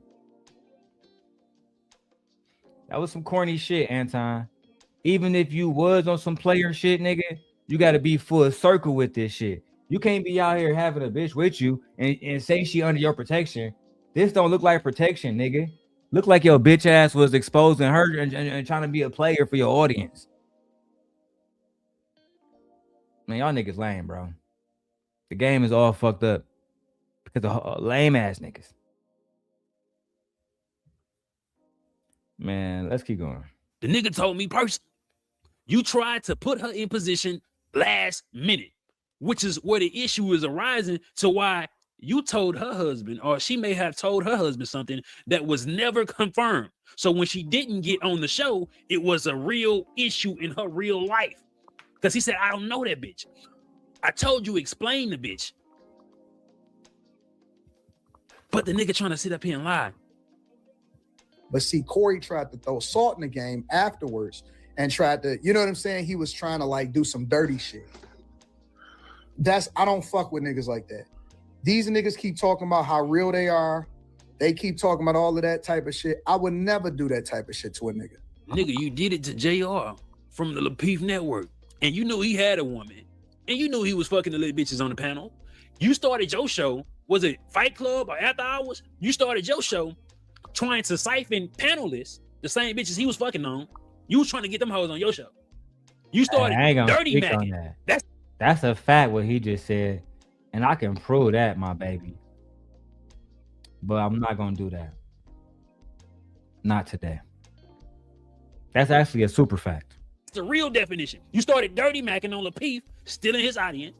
That was some corny shit, Anton. Even if you was on some player shit, nigga, you got to be full circle with this shit. You can't be out here having a bitch with you and say she under your protection. This don't look like protection, nigga. Look like your bitch ass was exposing her and trying to be a player for your audience. Man, y'all niggas lame, bro. The game is all fucked up because of lame ass niggas. Man, let's keep going. The nigga told me personally, you tried to put her in position last minute, which is where the issue is arising to why you told her husband, or she may have told her husband something that was never confirmed. So when she didn't get on the show, it was a real issue in her real life. Because he said, I don't know that bitch. I told you explain the bitch. But the nigga trying to sit up here and lie. But see, Corey tried to throw salt in the game afterwards and tried to, you know what I'm saying? He was trying to like do some dirty shit. I don't fuck with niggas like that. These niggas keep talking about how real they are. They keep talking about all of that type of shit. I would never do that type of shit to a nigga. Nigga, you did it to JR from the Lapeef Network. And you knew he had a woman. And you knew he was fucking the little bitches on the panel. You started your show. Was it Fight Club or After Hours? You started your show trying to siphon panelists, the same bitches he was fucking on. You was trying to get them hoes on your show. You started dirty macking. That's a fact what he just said. And I can prove that, my baby. But I'm not gonna do that. Not today. That's actually a super fact. It's the real definition. You started dirty macking on Lapeef, stealing his audience,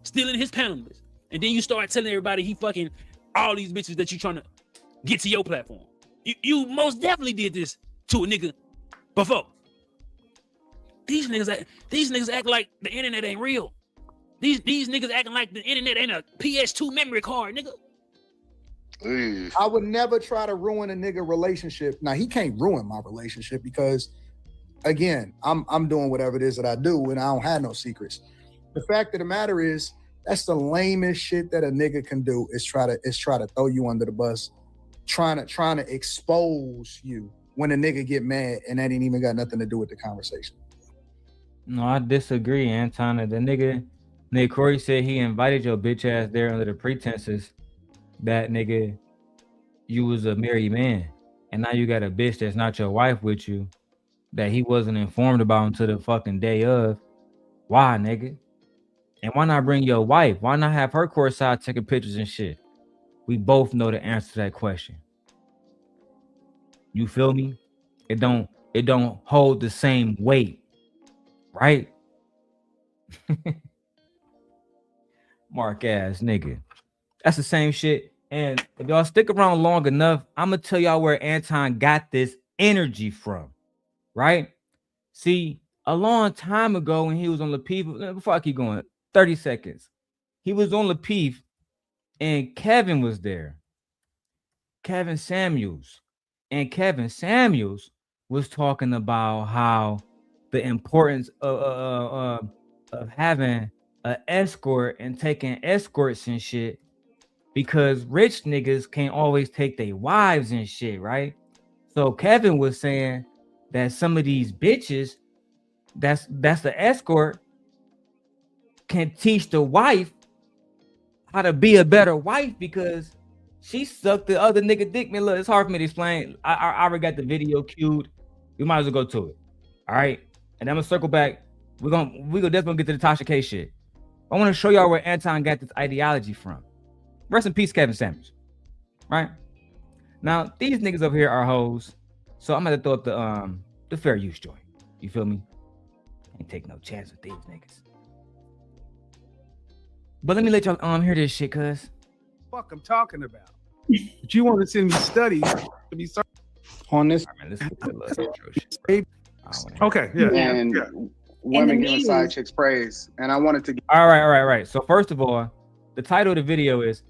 stealing his panelists. And then you start telling everybody he fucking all these bitches that you trying to get to your platform. You most definitely did this to a nigga before. These niggas act like the internet ain't real. These niggas acting like the internet ain't a PS2 memory card, nigga. I would never try to ruin a nigga relationship. Now, he can't ruin my relationship because, again, I'm doing whatever it is that I do and I don't have no secrets. The fact of the matter is, that's the lamest shit that a nigga can do is try to throw you under the bus, trying to expose you when a nigga get mad and that ain't even got nothing to do with the conversation. No, I disagree, Anton. The nigga Corey said he invited your bitch ass there under the pretenses that nigga you was a married man, and now you got a bitch that's not your wife with you that he wasn't informed about until the fucking day of. Why, nigga? And why not bring your wife? Why not have her courtside taking pictures and shit? We both know the answer to that question. You feel me? It don't hold the same weight, right? Mark ass nigga. That's the same shit. And if y'all stick around long enough, I'm gonna tell y'all where Anton got this energy from, right? See, a long time ago when he was on Lapeef, before I keep going, 30 seconds. He was on Lapeef and Kevin was there. Kevin Samuels. And Kevin Samuels was talking about how the importance of having an escort and taking escorts and shit, because rich niggas can't always take their wives and shit, right? So Kevin was saying that some of these bitches that's the escort can teach the wife how to be a better wife because she sucked the other nigga dick. Man, look, it's hard for me to explain. I already got the video queued. We might as well go to it. All right. And I'm gonna circle back. We're gonna definitely get to the Tasha K shit. I want to show y'all where Anton got this ideology from. Rest in peace, Kevin Samuels. Right? Now, these niggas over here are hoes. So I'm gonna throw up the fair use joint. You feel me? Ain't take no chance with these niggas. But let me let y'all hear this shit, cuz. Fuck I'm talking about. But you want to send me studies to be on this. Right, man, let's get to the little intro shit. Okay, yeah. And yeah. women giving side chicks praise. And I wanted to get all right. So first of all, the title of the video is,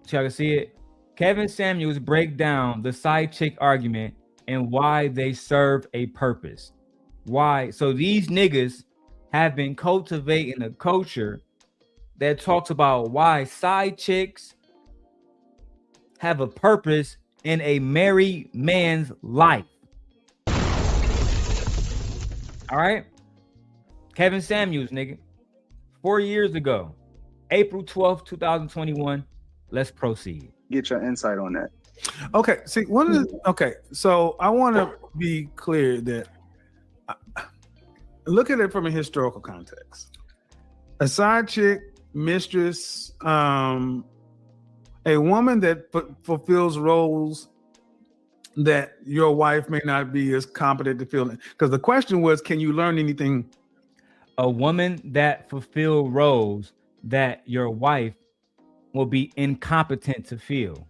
y'all can see it. Kevin Samuels break down the side chick argument and why they serve a purpose. Why? So these niggas have been cultivating a culture that talks about why side chicks have a purpose in a married man's life. All right? Kevin Samuels, nigga. 4 years ago, April 12th, 2021. Let's proceed. Get your insight on that. Okay, see, so I want to be clear that look at it from a historical context. A side chick, mistress, a woman that fulfills roles that your wife may not be as competent to fill in. Because the question was, can you learn anything? A woman that fulfill roles that your wife will be incompetent to fill.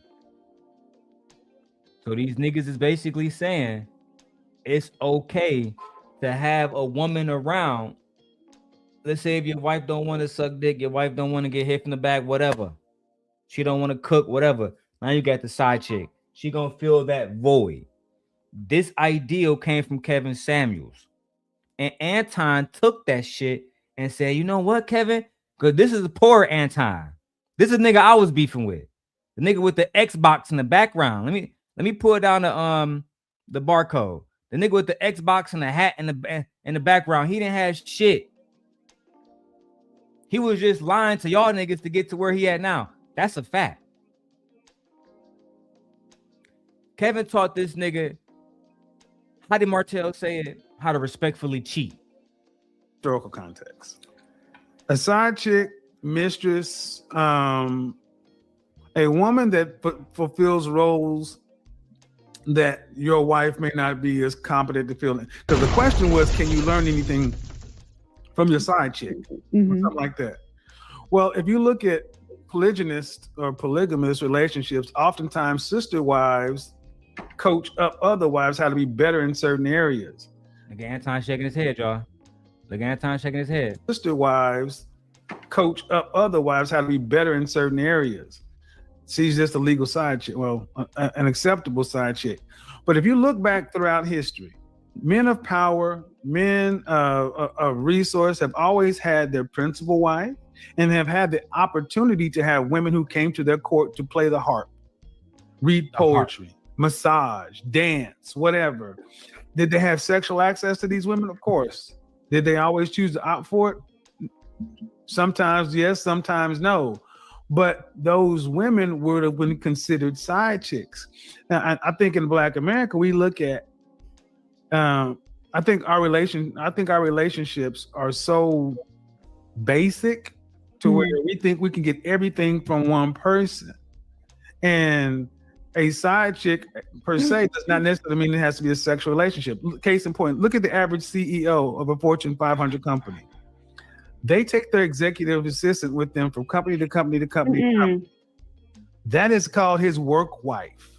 So these niggas is basically saying it's okay to have a woman around. Let's say if your wife don't want to suck dick, your wife don't want to get hit from the back, whatever. She don't want to cook, whatever. Now you got the side chick. She gonna fill that void. This ideal came from Kevin Samuels. And Anton took that shit and said, you know what, Kevin? Because this is a poor Anton. This is a nigga I was beefing with. The nigga with the Xbox in the background. Let me pull down the barcode. The nigga with the Xbox and the hat in the background. He didn't have shit. He was just lying to y'all niggas to get to where he at now. That's a fact. Kevin taught this nigga, how did Martell say it? How to respectfully cheat. Historical context. A side chick, mistress, a woman that fulfills roles that your wife may not be as competent to fill in. Because the question was, can you learn anything from your side chick? Something like that. Well, if you look at polygynist or polygamous relationships, oftentimes sister wives coach up other wives how to be better in certain areas. Look at Anton shaking his head, y'all. Look at Anton shaking his head. Sister wives coach up other wives how to be better in certain areas. She's just a legal side chick, well, an acceptable side chick. But if you look back throughout history, men of power, men of resource have always had their principal wife and have had the opportunity to have women who came to their court to play the harp, read poetry, massage, dance, whatever. Did they have sexual access to these women? Of course. Did they always choose to opt for it? Sometimes yes, sometimes no. But those women would have been considered side chicks. Now, I think in Black America, we look at, I think our relationships are so basic to where we think we can get everything from one person. And a side chick per se does not necessarily mean it has to be a sexual relationship. Case in point, look at the average CEO of a Fortune 500 company. They take their executive assistant with them from company to company to company to company. That is called his work wife.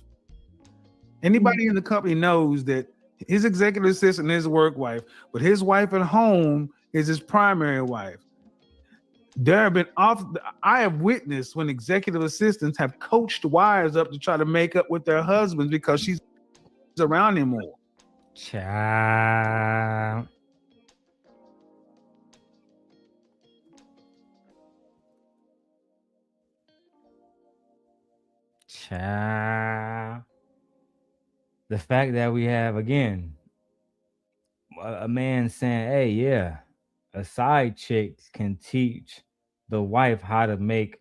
Anybody in the company knows that his executive assistant is his work wife, but his wife at home is his primary wife. I have witnessed when executive assistants have coached wives up to try to make up with their husbands because she's around him more. Child. The fact that we have, again, a man saying, hey, yeah, a side chick can teach the wife how to make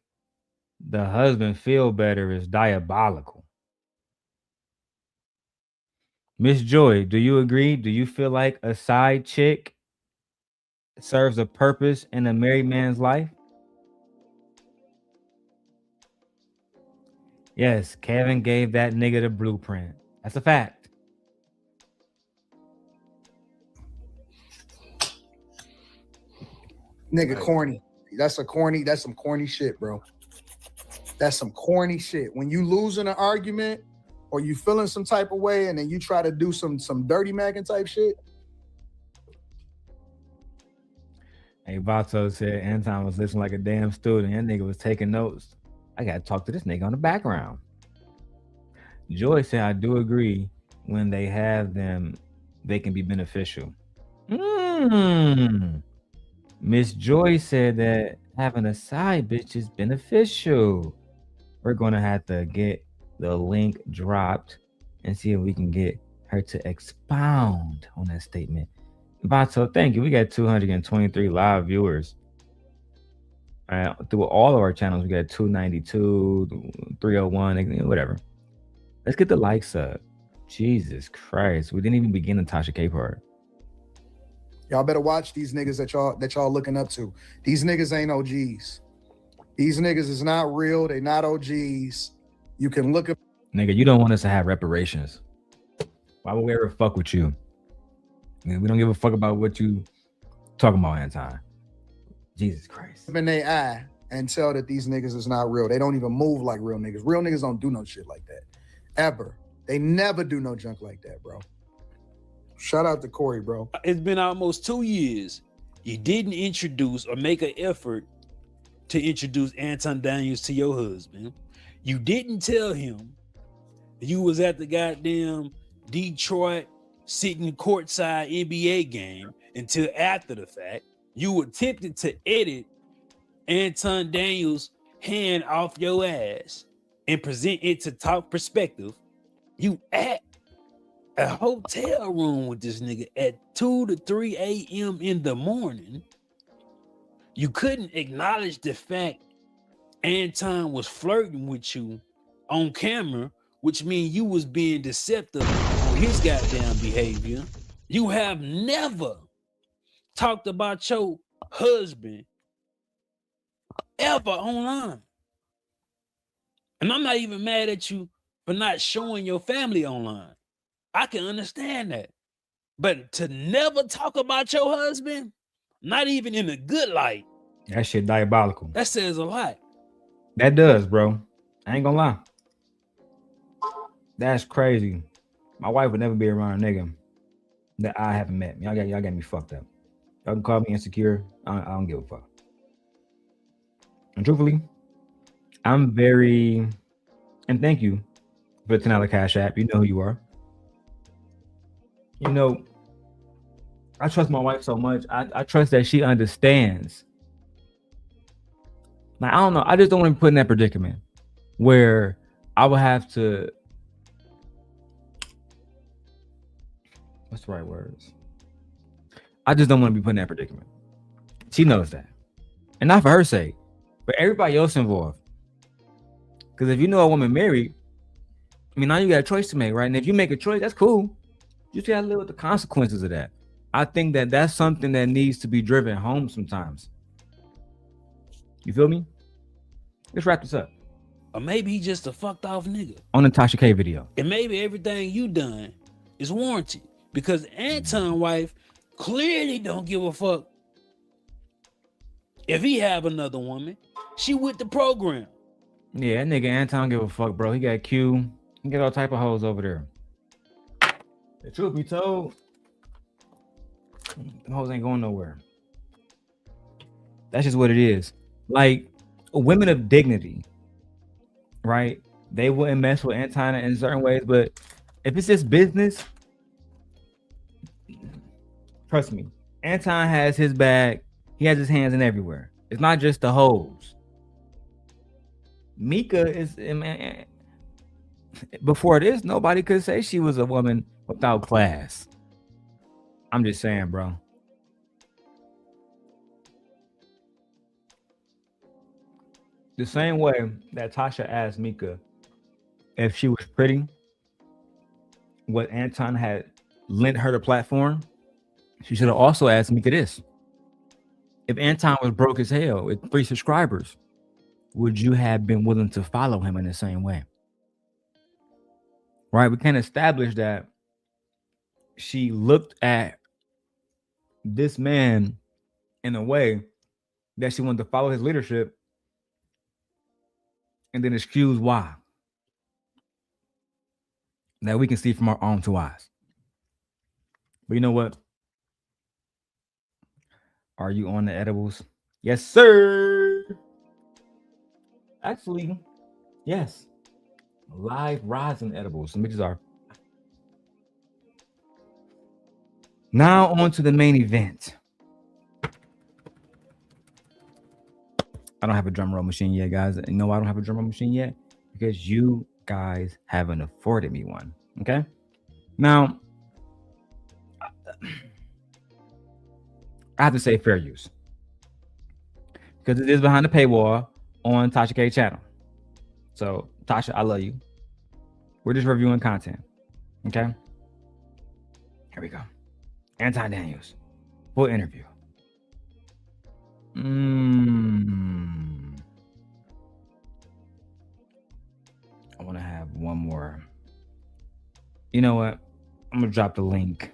the husband feel better is diabolical. Miss Joy, do you agree? Do you feel like a side chick serves a purpose in a married man's life? Yes, Kevin gave that nigga the blueprint. That's a fact. Nigga, corny. That's some corny shit, bro. That's some corny shit. When you losing an argument or you feeling some type of way and then you try to do some dirty macking type shit. Hey, Vato said Anton was listening like a damn student. That nigga was taking notes. I gotta talk to this nigga on the background. Joy said, I do agree. When they have them, they can be beneficial. Miss Joy said that having a side bitch is beneficial. We're gonna have to get the link dropped and see if we can get her to expound on that statement. Vato, thank you. We got 223 live viewers. Through all of our channels, we got 292, 301, whatever. Let's get the likes up. Jesus Christ. We didn't even begin the TashaK part. Y'all better watch these niggas that y'all looking up to. These niggas ain't OGs. These niggas is not real. They not OGs. You can look up. Nigga, you don't want us to have reparations. Why would we ever fuck with you? We don't give a fuck about what you talking about, Anton. Jesus Christ. In their eye and tell that these niggas is not real. They don't even move like real niggas. Real niggas don't do no shit like that. Ever. They never do no junk like that, bro. Shout out to Corey, bro. It's been almost 2 years. You didn't introduce or make an effort to introduce Anton Daniels to your husband. You didn't tell him you was at the goddamn Detroit sitting courtside NBA game until after the fact. You attempted to edit Anton Daniels' hand off your ass and present it to Talk Perspective. You at a hotel room with this nigga at 2 to 3 a.m. in the morning. You couldn't acknowledge the fact Anton was flirting with you on camera, which means you was being deceptive on his goddamn behavior. You have never talked about your husband ever online. And I'm not even mad at you for not showing your family online. I can understand that. But to never talk about your husband, not even in a good light, that shit diabolical. That says a lot. That does, bro. I ain't gonna lie. That's crazy. My wife would never be around a nigga that I haven't met. Y'all got me fucked up. Y'all can call me insecure. I don't give a fuck. And truthfully, I'm very, and thank you for the $10 Cash App. You know who you are. You know, I trust my wife so much. I trust that she understands. Like, I don't know. I just don't want to be put in that predicament where I would have to, what's the right words? I just don't want to be put in that predicament. She knows that. And not for her sake, but everybody else involved. Because if you know a woman married, I mean, now you got a choice to make, right? And if you make a choice, that's cool. You just gotta live with the consequences of that. I think that that's something that needs to be driven home sometimes. You feel me? Let's wrap this up. Or maybe he just a fucked off nigga. On the TashaK video. And maybe everything you done is warranted. Because Anton's wife clearly don't give a fuck if he have another woman. She with the program. Yeah, that nigga Anton give a fuck, bro. He got Q. He got all type of hoes over there. The truth be told, the hoes ain't going nowhere. That's just what it is. Like, women of dignity, right? They wouldn't mess with Anton in certain ways, but if it's just business, trust me, Anton has his bag. He has his hands in everywhere. It's not just the hoes. Micca is, man, before this, nobody could say she was a woman without class. I'm just saying, bro. the same way that Tasha asked Micca if she was pretty, what Anton had lent her the platform, she should have also asked Micca this. If Anton was broke as hell with 3 subscribers, would you have been willing to follow him in the same way? Right? We can't establish that she looked at this man in a way that she wanted to follow his leadership and then excuse why. That we can see from our own 2 eyes. But you know what? Are you on the edibles? Yes, sir. Actually, yes. Live rising edibles. Some bitches are. Now on to the main event. I don't have a drum roll machine yet, guys. No, I don't have a drum roll machine yet because you guys haven't afforded me one. Okay. Now, I have to say fair use because it is behind the paywall on TashaK channel. So, Tasha, I love you. We're just reviewing content. Okay. Here we go. Anton Daniels, full interview. I want to have one more. You know what? I'm gonna drop the link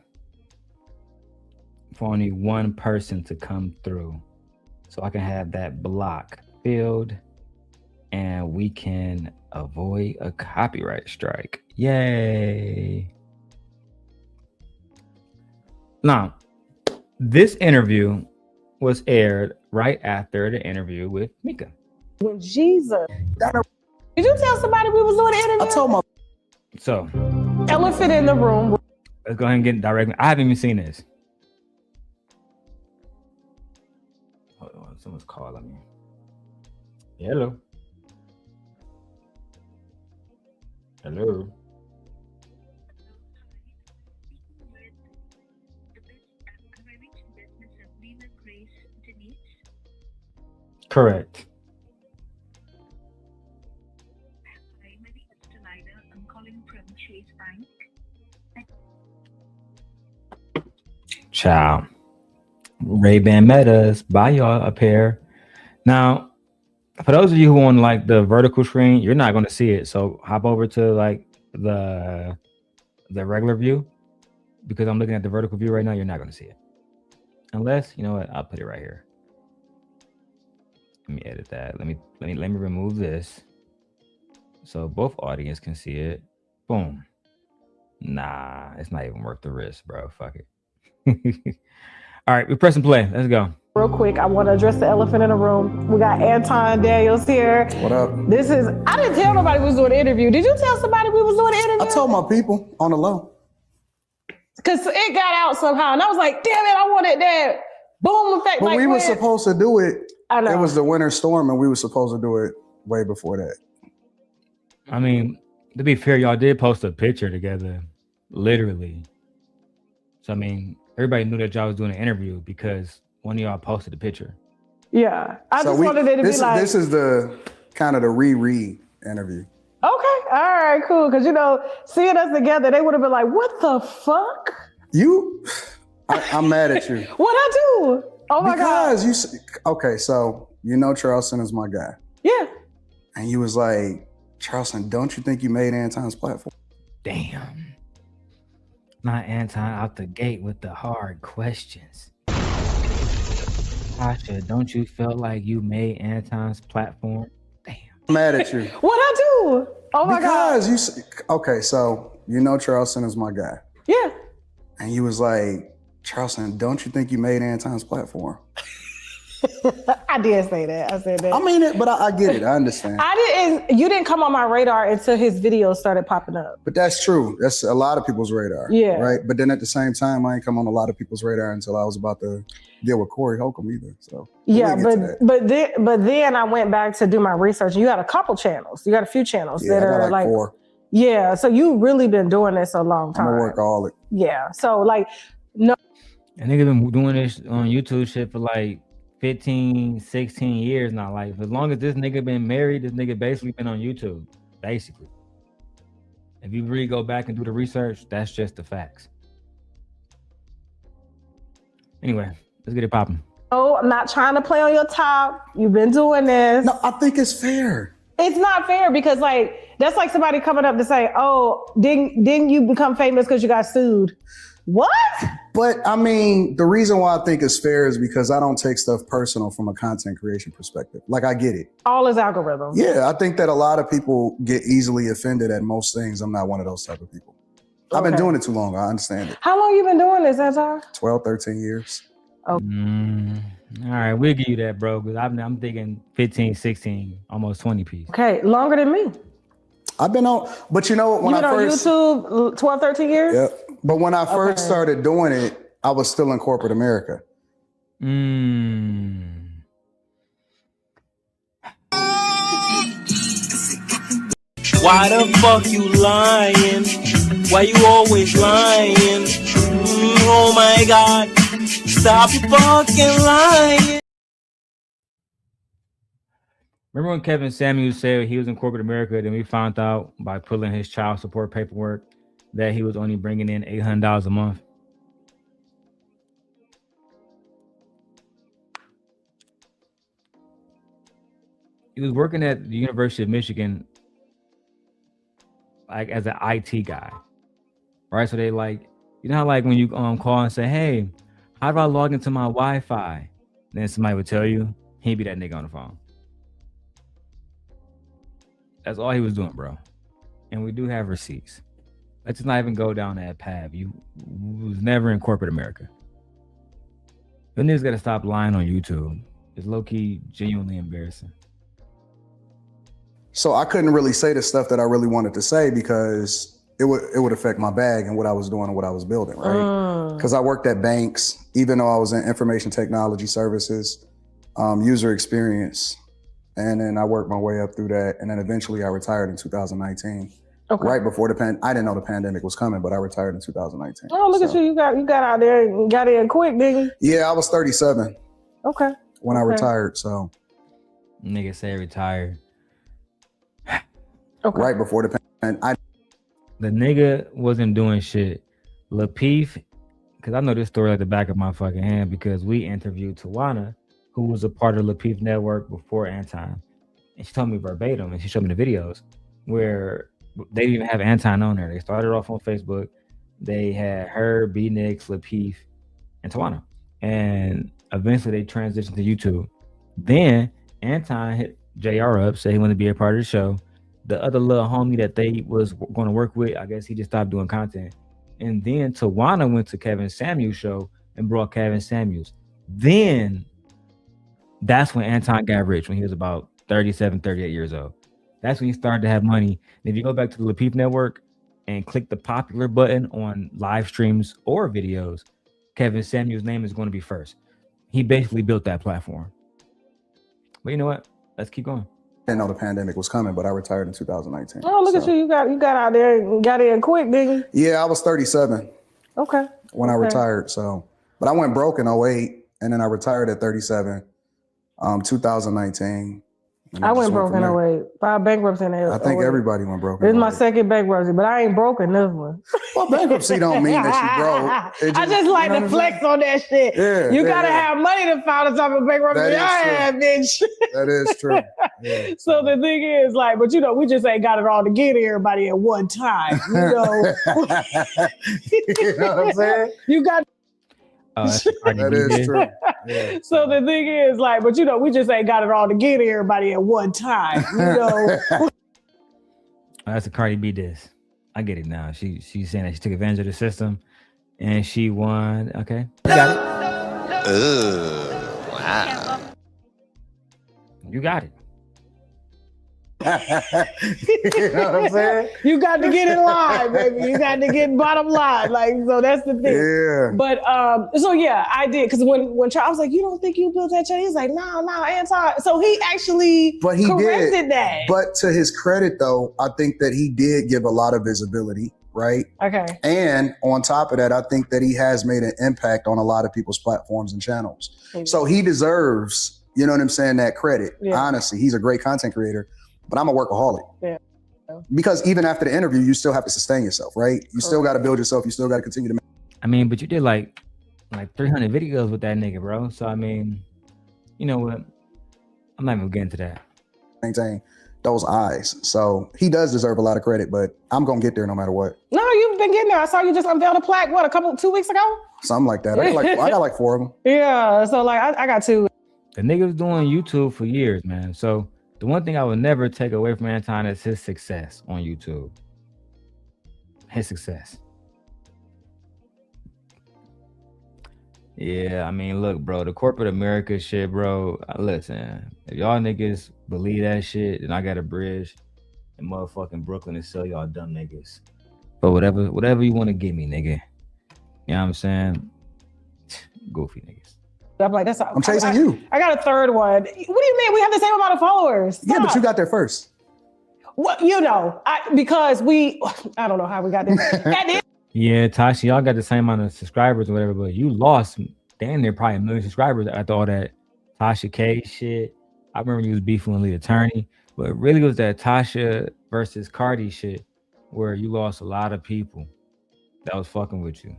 for only one person to come through, so I can have that block filled, and we can avoid a copyright strike. Yay! Now, this interview was aired right after the interview with Micca. When Jesus, did you tell somebody we was doing the interview? I told my So, elephant in the room. Let's go ahead and get directly. I haven't even seen this. Hold on, someone's calling me. Hello. Hello. Correct. I'm calling from Chase Bank. Ciao. Ray-Ban Metas. Buy y'all a pair. Now, for those of you who on like the vertical screen, you're not going to see it. So hop over to like the regular view, because I'm looking at the vertical view right now. You're not going to see it. Unless, you know what? I'll put it right here. Let me edit that. Let me remove this so both audience can see it. Boom. Nah, it's not even worth the risk, bro. Fuck it. All right, we're pressing play. Let's go. Real quick, I want to address the elephant in the room. We got Anton Daniels here. What up? I didn't tell nobody we was doing the interview. Did you tell somebody we was doing the interview? I told my people on the low. Because it got out somehow. And I was like, damn it, I wanted that boom effect. But like we were supposed to do it. I know. It was the winter storm and we were supposed to do it way before that. I mean, to be fair, y'all did post a picture together, literally. So, I mean, everybody knew that y'all was doing an interview because one of y'all posted a picture. Yeah. I just wanted it to be like. This is the kind of the reread interview. Okay. All right, cool. Because, you know, seeing us together, they would have been like, what the fuck? I'm mad at you. What'd I do? Oh my God. Because okay, so you know Charleston is my guy. Yeah. And you was like, Charleston, don't you think you made Anton's platform? Damn. Not Anton out the gate with the hard questions. Tasha, don't you feel like you made Anton's platform? Damn. I'm mad at you. What'd I do? Oh my God. Because okay, so you know Charleston is my guy. Yeah. And you was like, Charleston, don't you think you made Anton's platform? I did say that. I said that. I mean it, but I get it. I understand. You didn't come on my radar until his videos started popping up. But that's true. That's a lot of people's radar. Yeah. Right. But then at the same time, I ain't come on a lot of people's radar until I was about to deal with Corey Holcomb either. So yeah, but then I went back to do my research. You got a couple channels. You got a few channels that are like 4. Yeah. So you really been doing this a long time. I'm a workaholic. Yeah. So like no. And nigga been doing this on YouTube shit for like 15, 16 years now. Like, as long as this nigga been married, this nigga basically been on YouTube. Basically. If you really go back and do the research, that's just the facts. Anyway, let's get it popping. Oh, I'm not trying to play on your top. You've been doing this. No, I think it's fair. It's not fair because like that's like somebody coming up to say, "Oh, didn't you become famous because you got sued?" What? But I mean, the reason why I think it's fair is because I don't take stuff personal from a content creation perspective. Like, I get it. All is algorithm. Yeah, I think that a lot of people get easily offended at most things. I'm not one of those type of people. I've been doing it too long. I understand it. How long you been doing this, Anton? 12, 13 years. Oh. All right, we'll give you that, bro. Because I'm thinking 15, 16, almost 20 piece. Okay, longer than me. I've been on, but you know what? When you been I first on YouTube 12, 13 years? Yeah. But when I first started doing it, I was still in corporate America. Why the fuck you lying? Why you always lying? Oh my God. Stop fucking lying. Remember when Kevin Samuels said he was in corporate America, then we found out by pulling his child support paperwork that he was only bringing in $800 a month? He was working at the University of Michigan like as an IT guy, right? So they like, you know how like when you call and say, hey, how do I log into my Wi-Fi? Then somebody would tell you, he'd be that nigga on the phone. That's all he was doing, bro. And we do have receipts. Let's just not even go down that path. You was never in corporate America. The niggas gotta stop lying on YouTube. It's low-key genuinely embarrassing. So I couldn't really say the stuff that I really wanted to say because it would affect my bag and what I was doing and what I was building, right? Because I worked at banks, even though I was in information technology services, user experience, and then I worked my way up through that, and then eventually I retired in 2019. Okay. Right before I didn't know the pandemic was coming, but I retired in 2019. Oh, look at you! You got out there and got in quick, didn't you? Yeah, I was 37. Okay. When I retired, so. Nigga say retired. Okay. Right before the pandemic. The nigga wasn't doing shit. Lapeef, because I know this story like the back of my fucking hand because we interviewed Tawana, who was a part of Lapeef Network before Anton. And she told me verbatim, and she showed me the videos where they didn't even have Anton on there. They started off on Facebook. They had her, B-Nix, Lapeef, and Tawana. And eventually they transitioned to YouTube. Then Anton hit JR up, said he wanted to be a part of the show. The other little homie that they was going to work with, I guess he just stopped doing content. And then Tawana went to Kevin Samuels' show and brought Kevin Samuels. Then that's when Anton got rich, when he was about 37, 38 years old. That's when he started to have money. And if you go back to the Lapeef Network and click the popular button on live streams or videos, Kevin Samuels' name is going to be first. He basically built that platform. But you know what? Let's keep going. I didn't know the pandemic was coming, but I retired in 2019. Oh, look at you! You got out there and got in quick, didn't you? Yeah, I was 37. Okay. When I retired, so. But I went broke in 08, and then I retired at 37, 2019. I went broke in 08. 5 bankruptcy in 08. I think everybody went broke. This is my second bankruptcy, but I ain't broke in this one. Well, bankruptcy don't mean that you broke. I just like to flex on that shit. Yeah, you gotta have money to file the type of bankruptcy I had, bitch. That is true. Yeah. So the thing is, like, but you know, we just ain't got it all to get everybody at one time. You know, you know what I'm saying? You got. That is true. Yeah. So the thing is, like, but you know, we just ain't got it all to get everybody at one time. You know. That's a Cardi B diss. I get it now. She's saying that she took advantage of the system and she won. Okay. You got it. Wow. You got it. You know what I'm saying? You got to get in line, baby. You got to get bottom line. Like, so that's the thing. Yeah. But so yeah, I did, because when Charles was like, you don't think you built that chain? He's like, no, Anton. So he actually corrected that. But to his credit, though, I think that he did give a lot of visibility, right? Okay. And on top of that, I think that he has made an impact on a lot of people's platforms and channels. So he deserves, you know what I'm saying, that credit. Yeah. Honestly, he's a great content creator, but I'm a workaholic. Yeah. Because even after the interview, you still have to sustain yourself, right? You still got to build yourself. You still got to continue to. I mean, but you did like 300 videos with that nigga, bro. So I mean, you know what? I'm not even getting to that. Maintain those eyes. So he does deserve a lot of credit, but I'm gonna get there no matter what. No, you've been getting there. I saw you just unveiled a plaque. What, 2 weeks ago? Something like that. I got like 4 of them. Yeah. So like, I got 2. The nigga was doing YouTube for years, man. So the one thing I would never take away from Anton is his success on YouTube. His success. Yeah, I mean, look, bro, the corporate America shit, bro. Listen, if y'all niggas believe that shit, then I got a bridge in motherfucking Brooklyn to sell y'all dumb niggas. But whatever you want to give me, nigga. You know what I'm saying? Goofy niggas. I'm like, I'm chasing you. I got a third one. What do you mean? We have the same amount of followers. Stop. Yeah, but you got there first. Well, you know, because I don't know how we got there. Yeah, Tasha, y'all got the same amount of subscribers or whatever, but you lost damn near probably 1 million subscribers after all that Tasha K shit. I remember you was beefing with the attorney, but it really was that Tasha versus Cardi shit where you lost a lot of people that was fucking with you.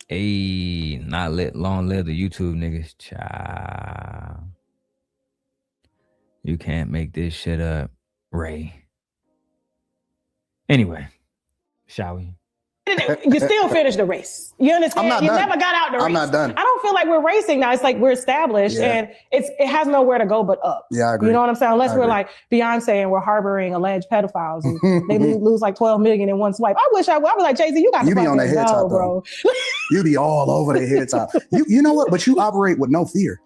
Hey, long live the YouTube niggas. Child. You can't make this shit up, Ray. Anyway. Shall we? You still finished the race. You understand? I'm not you done. never got out the race. I'm not done. I don't feel like we're racing now. It's like we're established and it has nowhere to go but up. Yeah, I agree. You know what I'm saying? Unless we're like Beyonce and we're harboring alleged pedophiles and they lose like 12 million in one swipe. I wish I was like, Jay-Z, you got to be on their head top, bro. You be all over their head top. You know what? But you operate with no fear.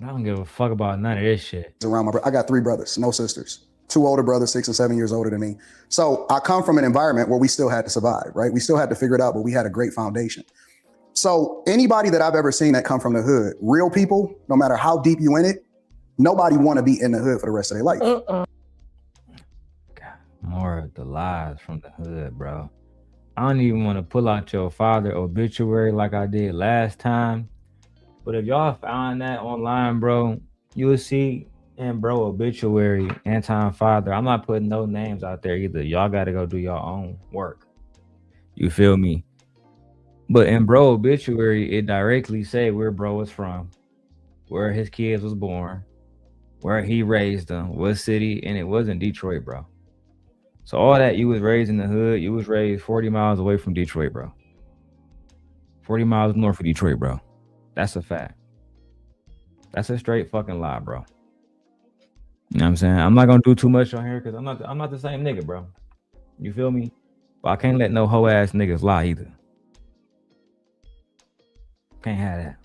I don't give a fuck about none of this shit. I got 3 brothers, no sisters. 2 older brothers, 6 and 7 years older than me. So I come from an environment where we still had to survive, right? We still had to figure it out, but we had a great foundation. So anybody that I've ever seen that come from the hood, real people, no matter how deep you in it, nobody want to be in the hood for the rest of their life. God, more of the lies from the hood, bro. I don't even want to pull out your father obituary like I did last time. But if y'all found that online, bro, you will see and bro obituary, Anton father. I'm not putting no names out there either. Y'all got to go do your own work. You feel me? But in bro obituary, it directly say where bro was from, where his kids was born, where he raised them, what city, and it wasn't Detroit, bro. So all that, you was raised in the hood. You was raised 40 miles away from Detroit, bro. 40 miles north of Detroit, bro. That's a fact. That's a straight fucking lie, bro. You know what I'm saying? I'm not gonna do too much on here because I'm not the same nigga, bro. You feel me? But I can't let no hoe ass niggas lie either. Can't have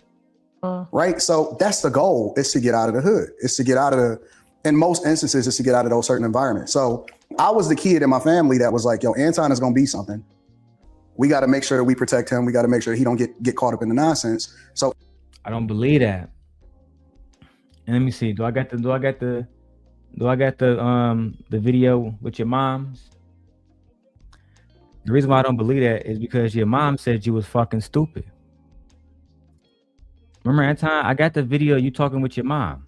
that. Right? So that's the goal, is to get out of the hood. It's to get out of in most instances, it's to get out of those certain environments. So I was the kid in my family that was like, yo, Anton is gonna be something. We got to make sure that we protect him. We got to make sure he don't get caught up in the nonsense. So I don't believe that. And let me see. Do I got the video with your moms? The reason why I don't believe that is because your mom said you was fucking stupid. Remember, Anton, I got the video you talking with your mom.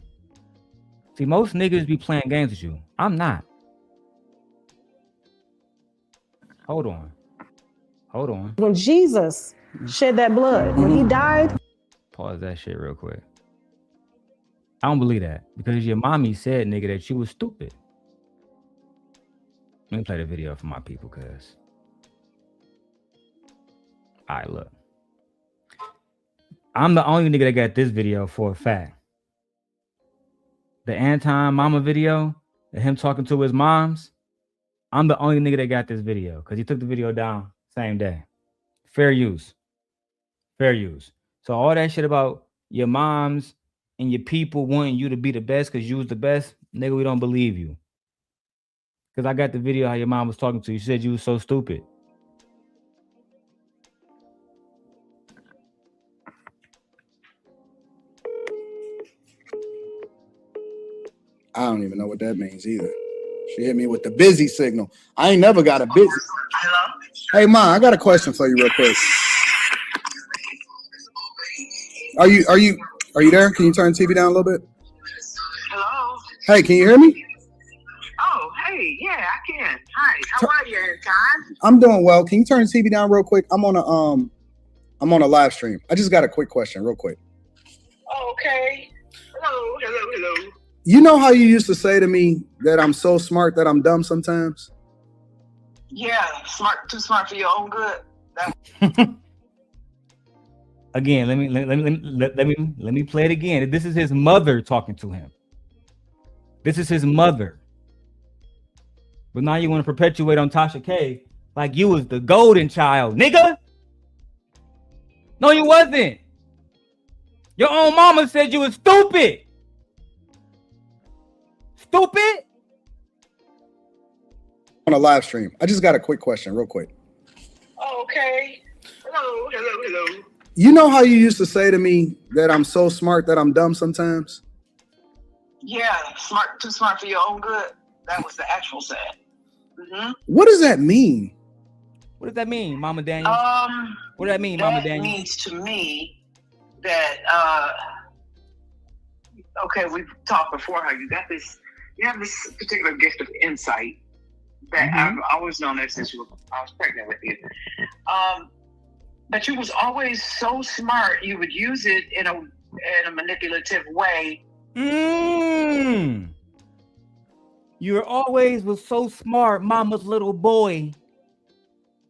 See, most niggas be playing games with you. I'm not. Hold on. When Jesus shed that blood, when he died. Pause that shit real quick. I don't believe that because your mommy said, nigga, that you was stupid. Let me play the video for my people, cuz. All right, look. I'm the only nigga that got this video for a fact. The Anton mama video, him talking to his moms, I'm the only nigga that got this video because he took the video down same day. Fair use. So all that shit about your moms and your people wanting you to be the best because you was the best, nigga, we don't believe you. Because I got the video how your mom was talking to you. She said you was so stupid. I don't even know what that means either. She hit me with the busy signal. I ain't never got a busy. Hello? Hey, Ma, I got a question for you real quick. Are you there? Can you turn the TV down a little bit? Hello? Hey, can you hear me? Oh, hey, yeah, I can. Hi, how are you, Anton? I'm doing well. Can you turn the TV down real quick? I'm on a live stream. I just got a quick question, real quick. Oh, okay. Hello. You know how you used to say to me that I'm so smart that I'm dumb sometimes? Yeah, too smart for your own good. Again, let me play it again. This is his mother talking to him. This is his mother. But now you want to perpetuate on TashaK like you was the golden child, nigga. No, you wasn't. Your own mama said you was stupid. Stupid? On a live stream. I just got a quick question, real quick. Oh, okay. Hello. You know how you used to say to me that I'm so smart that I'm dumb sometimes? Yeah, too smart for your own good. That was the actual saying. Mm-hmm. What does that mean? What does that mean, Mama Daniel? What does that mean, Mama Daniel? That means to me that okay, we've talked before how you have this particular gift of insight that I've always known that since I was pregnant with you. But you was always so smart. You would use it in a manipulative way. You always was so smart, mama's little boy,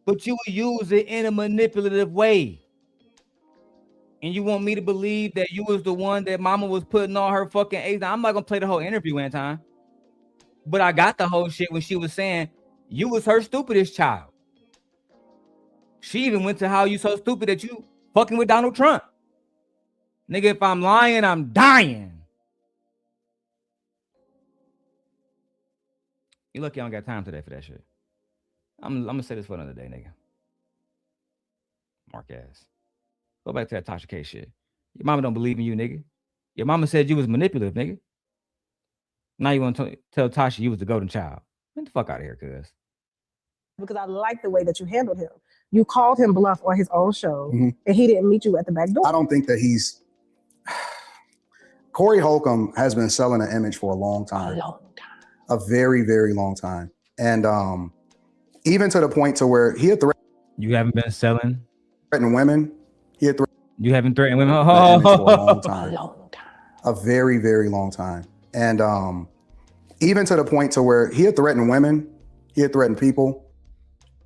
but you would use it in a manipulative way. And you want me to believe that you was the one that mama was putting on her fucking eggs. Now, I'm not gonna play the whole interview, Anton, but I got the whole shit when she was saying you was her stupidest child. She even went to how you so stupid that you fucking with Donald Trump. Nigga, if I'm lying, I'm dying. You lucky I don't got time today for that shit. I'm gonna say this for another day, nigga. Mark ass. Go back to that TashaK shit. Your mama don't believe in you, nigga. Your mama said you was manipulative, nigga. Now you want to tell Tasha you was the golden child. Get the fuck out of here, cuz. Because I like the way that you handled him. You called him bluff on his own show, and he didn't meet you at the back door. I don't think that he's... Corey Holcomb has been selling an image for a long time. A very, very long time. And even to the point to where he had threatened... You haven't been selling? Threatening women. He had You haven't threatened women? for a long time. A very, very long time. And even to the point to where he had threatened women. He had threatened people.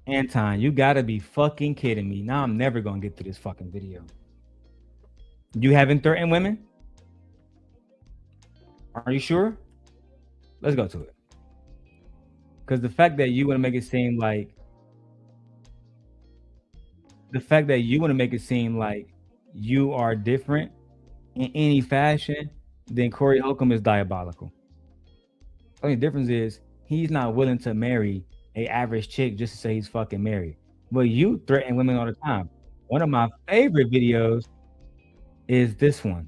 Anton, you gotta be fucking kidding me. Now I'm never gonna get to this fucking video. You haven't threatened women? Are you sure? Let's go to it. Because the fact that you want to make it seem like you are different in any fashion, then Corey Holcomb is diabolical. The only difference is he's not willing to marry a average chick just to say he's fucking married. But you threaten women all the time. One of my favorite videos is this one.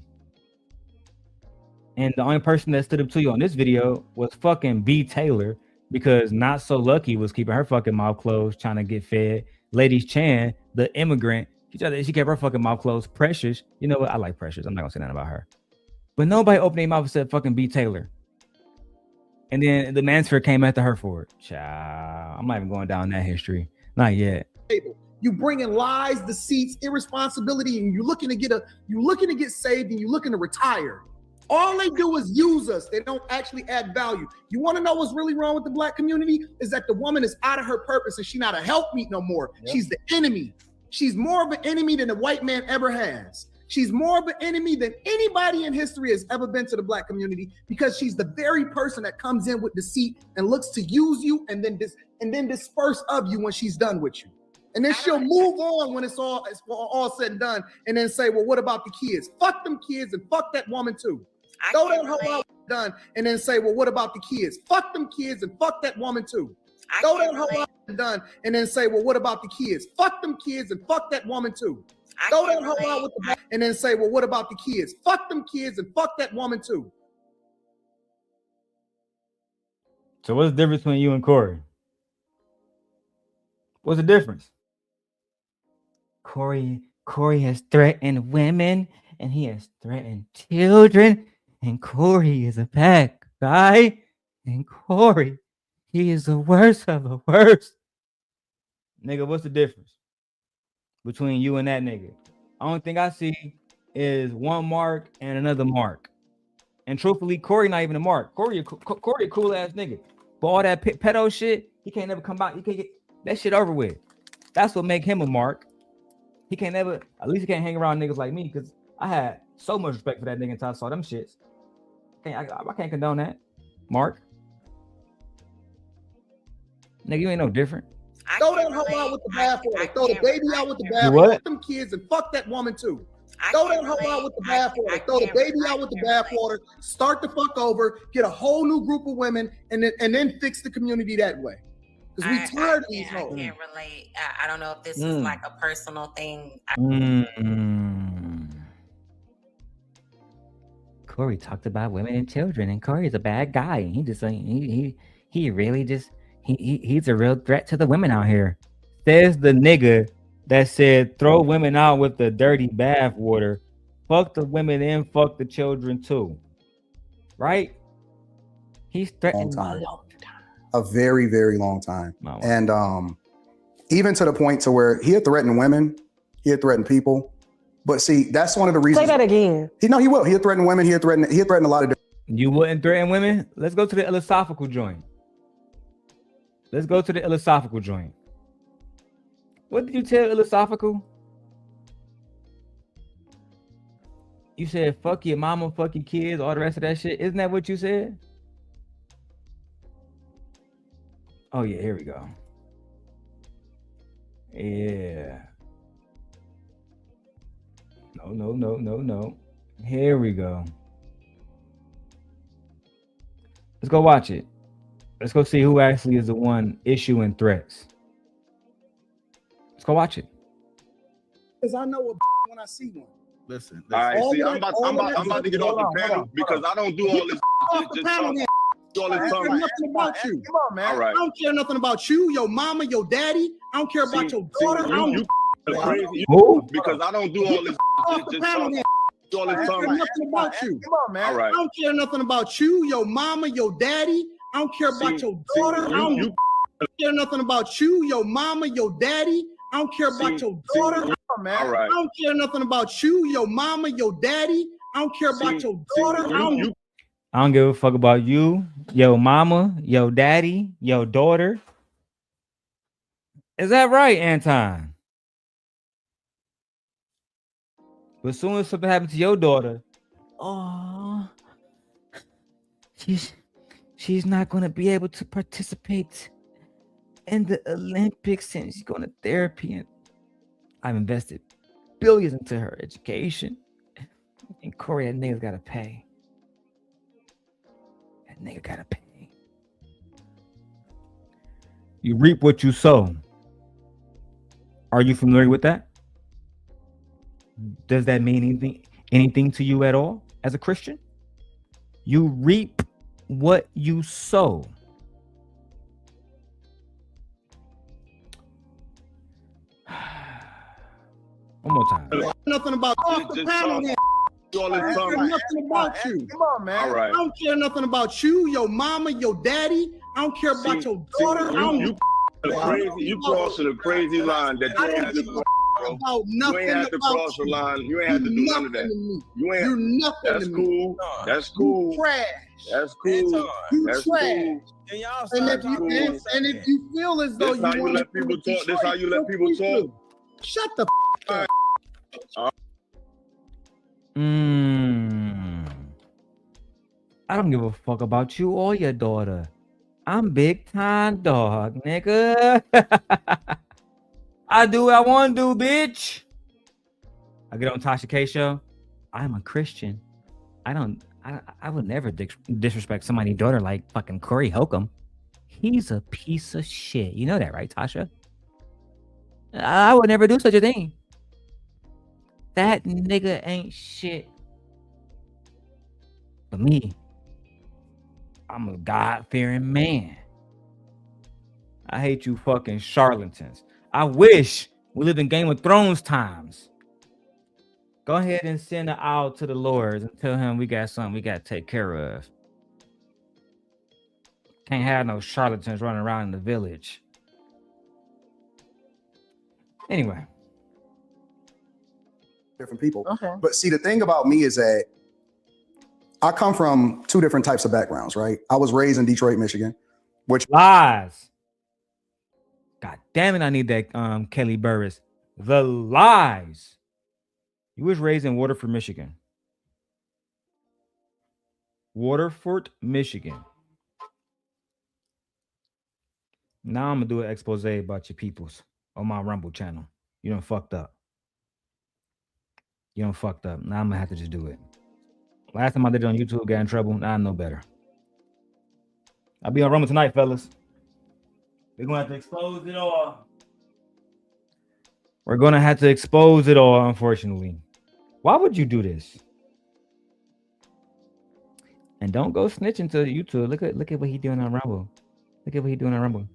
And the only person that stood up to you on this video was fucking B. Taylor, because Not So Lucky was keeping her fucking mouth closed, trying to get fed. Ladies Chan, the immigrant, she kept her fucking mouth closed. Precious, you know what? I like Precious. I'm not gonna say nothing about her. But nobody opened their mouth and said fucking B. Taylor. And then the Mansford came after her for it. Child, I'm not even going down that history. Not yet. You bring in lies, deceits, irresponsibility, and you're looking to get saved and you're looking to retire. All they do is use us. They don't actually add value. You want to know what's really wrong with the black community? Is that the woman is out of her purpose and she's not a helpmeet no more. Yep. She's the enemy. She's more of an enemy than a white man ever has. She's more of an enemy than anybody in history has ever been to the black community, because she's the very person that comes in with deceit and looks to use you and then disperse of you when she's done with you. And then she'll move on when it's all said and done, and then say, well, what about the kids? Fuck them kids and fuck that woman too. Throw that hoe out done, and then say, well, what about the kids? Fuck them kids and fuck that woman too. Throw that hoe out done, and then say, well, what about the kids? Fuck them kids and fuck that woman too. Throw that hoe out with the and then say, well, what about the kids? Fuck them kids and fuck that woman too. So what's the difference between you and Corey? What's the difference? Corey has threatened women and he has threatened children. And Corey is a bad guy. And Corey, he is the worst of the worst. Nigga, what's the difference between you and that nigga? Only thing I see is one mark and another mark. And truthfully, Corey not even a mark. Corey a cool ass nigga. But all that pedo shit, he can't never come out. He can't get that shit over with. That's what make him a mark. He can't never, at least he can't hang around niggas like me, because I had so much respect for that nigga until I saw them shits. I can't condone that. Mark. Nigga, you ain't no different. Throw that hoe out with the bathwater. Throw the baby out with the bathwater. What? Fuck them kids and fuck that woman too. Throw that hoe out with the bathwater. Throw the baby out with the bathwater. Start the fuck over. Get a whole new group of women, and then fix the community that way. Because we tired of these hoes. I can't relate. I don't know if this is like a personal thing. Corey talked about women and children, and Corey's a bad guy. And he just he really just he's a real threat to the women out here. Says the nigga that said throw women out with the dirty bath water. Fuck the women and fuck the children too. Right? He's threatening a very, very long time. And even to the point to where he had threatened women, he had threatened people. But see, that's one of the reasons. Say that again. He will. He had threatened women. He had threatened a lot of different. You wouldn't threaten women? Let's go to the philosophical joint. Let's go to the philosophical joint. What did you tell philosophical? You said fuck your mama, fuck your kids, all the rest of that shit. Isn't that what you said? Oh yeah, here we go. Yeah. No. Here we go. Let's go watch it. Let's go see who actually is the one issuing threats. Let's go watch it. Because I know a when I see one. Listen. All right, see, I'm about to get off the panel because I don't do all this. Just talk. I don't care nothing about you. Come on, man. All right. I don't care nothing about you, your mama, your daddy. I don't care about your daughter. Because I don't do all this. Just talk. I don't care nothing about you. Come on, man. All right. I don't care nothing about you, your mama, your daddy. I don't care about your daughter. I don't care nothing about you, your mama, your daddy. I don't care about your daughter. All right. I don't care nothing about you, your mama, your daddy. I don't care about your daughter. I don't give a fuck about you, your mama, your daddy, your daughter. Is that right, Anton? But as soon as something happens to your daughter, she's not going to be able to participate in the Olympics, and she's going to therapy. And I've invested billions into her education. And Corey, that nigga's got to pay. That nigga got to pay. You reap what you sow. Are you familiar with that? Does that mean anything to you at all as a Christian? You reap what you sow. One more time. Nothing about all the time. I don't care nothing about you. Come on, man. All right. I don't care nothing about you, your mama, your daddy. I don't care about your daughter. You crossing a crazy line that you ain't had to about nothing. You ain't have to cross the line. You ain't have to do none of that. You're nothing. That's cool. That's cool. Trash. That's cool. That's trash. And if you feel as though you want to let people talk, this how you let people talk. Shut the f up. I don't give a fuck about you or your daughter. I'm big time dog, nigga. I do what I want to do, bitch. I get on TashaK show. I'm a Christian. I would never disrespect somebody's daughter like fucking Corey Holcomb. He's a piece of shit. You know that, right, Tasha? I would never do such a thing. That nigga ain't shit. But me, I'm a God-fearing man. I hate you fucking charlatans. I wish we lived in Game of Thrones times. Go ahead and send an owl to the Lord and tell him we got something we got to take care of. Can't have no charlatans running around in the village. Anyway. Different people. Okay. But see, the thing about me is that I come from two different types of backgrounds, right? I was raised in Detroit, Michigan, which lies. God damn it, I need that Kelly Burris. The lies. You was raised in Waterford, Michigan. Waterford, Michigan. Now I'm gonna do an expose about your peoples on my Rumble channel. You done fucked up. You done fucked up. Now I'm gonna have to just do it. Last time I did it on YouTube, got in trouble. Now I know better. I'll be on Rumble tonight, fellas. We're gonna have to expose it all. We're gonna have to expose it all, unfortunately. Why would you do this? And don't go snitching to YouTube. Look at what he doing on Rumble. Look at what he doing on Rumble.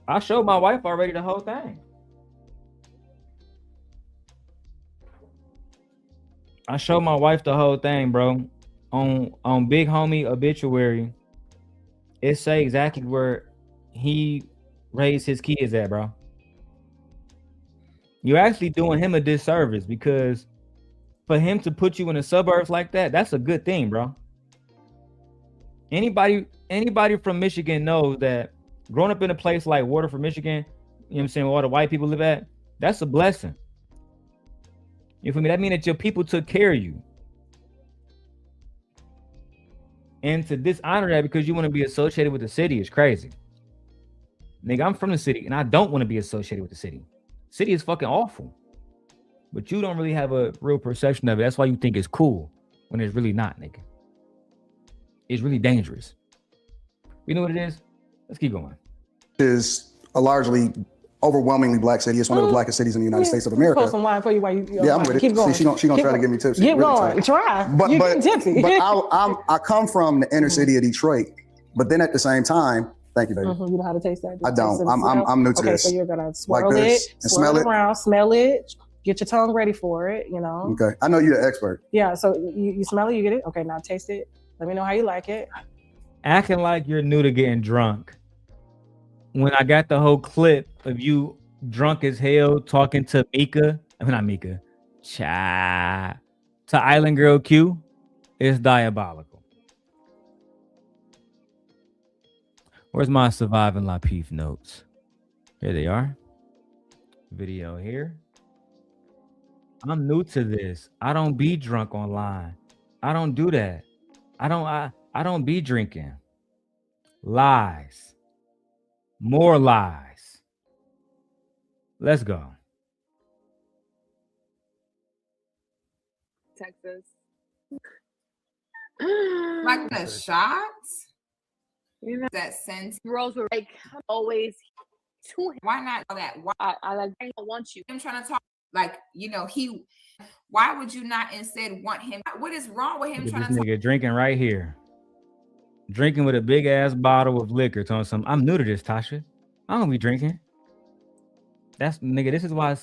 I showed my wife already the whole thing. I showed my wife the whole thing, bro. On Big Homie obituary, it say exactly where he raised his kids at, bro. You're actually doing him a disservice because for him to put you in the suburbs like that, that's a good thing, bro. Anybody from Michigan knows that growing up in a place like Waterford, Michigan, you know what I'm saying, where all the white people live at, that's a blessing. You feel me? That means that your people took care of you. And to dishonor that because you want to be associated with the city is crazy. Nigga, I'm from the city and I don't want to be associated with the city. City is fucking awful. But you don't really have a real perception of it. That's why you think it's cool when it's really not, nigga. It's really dangerous. You know what it is? Let's keep going. is a largely overwhelmingly black city. It's one of the blackest cities in the United States of America. Post some wine for you while you Yeah, I'm with it. keep going. See, she gonna try to give me tips. Keep going. Try. But You're getting tipsy. but I come from the inner city of Detroit. But then at the same time, thank you, baby. You know how to taste that? I don't. I'm new to okay, this. so you're gonna swirl Like this it, and swirl smell it it. around, smell it, get your tongue ready for it, you know. Okay, I know you're an expert. Yeah, so you smell it, you get it. Okay, now taste it. Let me know how you like it. Acting like you're new to getting drunk. When I got the whole clip of you drunk as hell talking to Micca, I mean not Micca, to Island Girl Q, it's diabolical. Where's my Surviving Lapeef notes? Here they are. Video here. I'm new to this. I don't be drunk online. I don't do that. I don't be drinking. Lies. More lies. Let's go. Texas. Like the shots? You know that sense. Girls were like always to him. Why not that? Why I like I don't want you. I'm trying to talk like, you know, why would you not instead want him? What is wrong with him Look at trying this to nigga drinking right here. Drinking with a big ass bottle of liquor. Telling some, I'm new to this, Tasha. I don't be drinking. That's nigga. This is why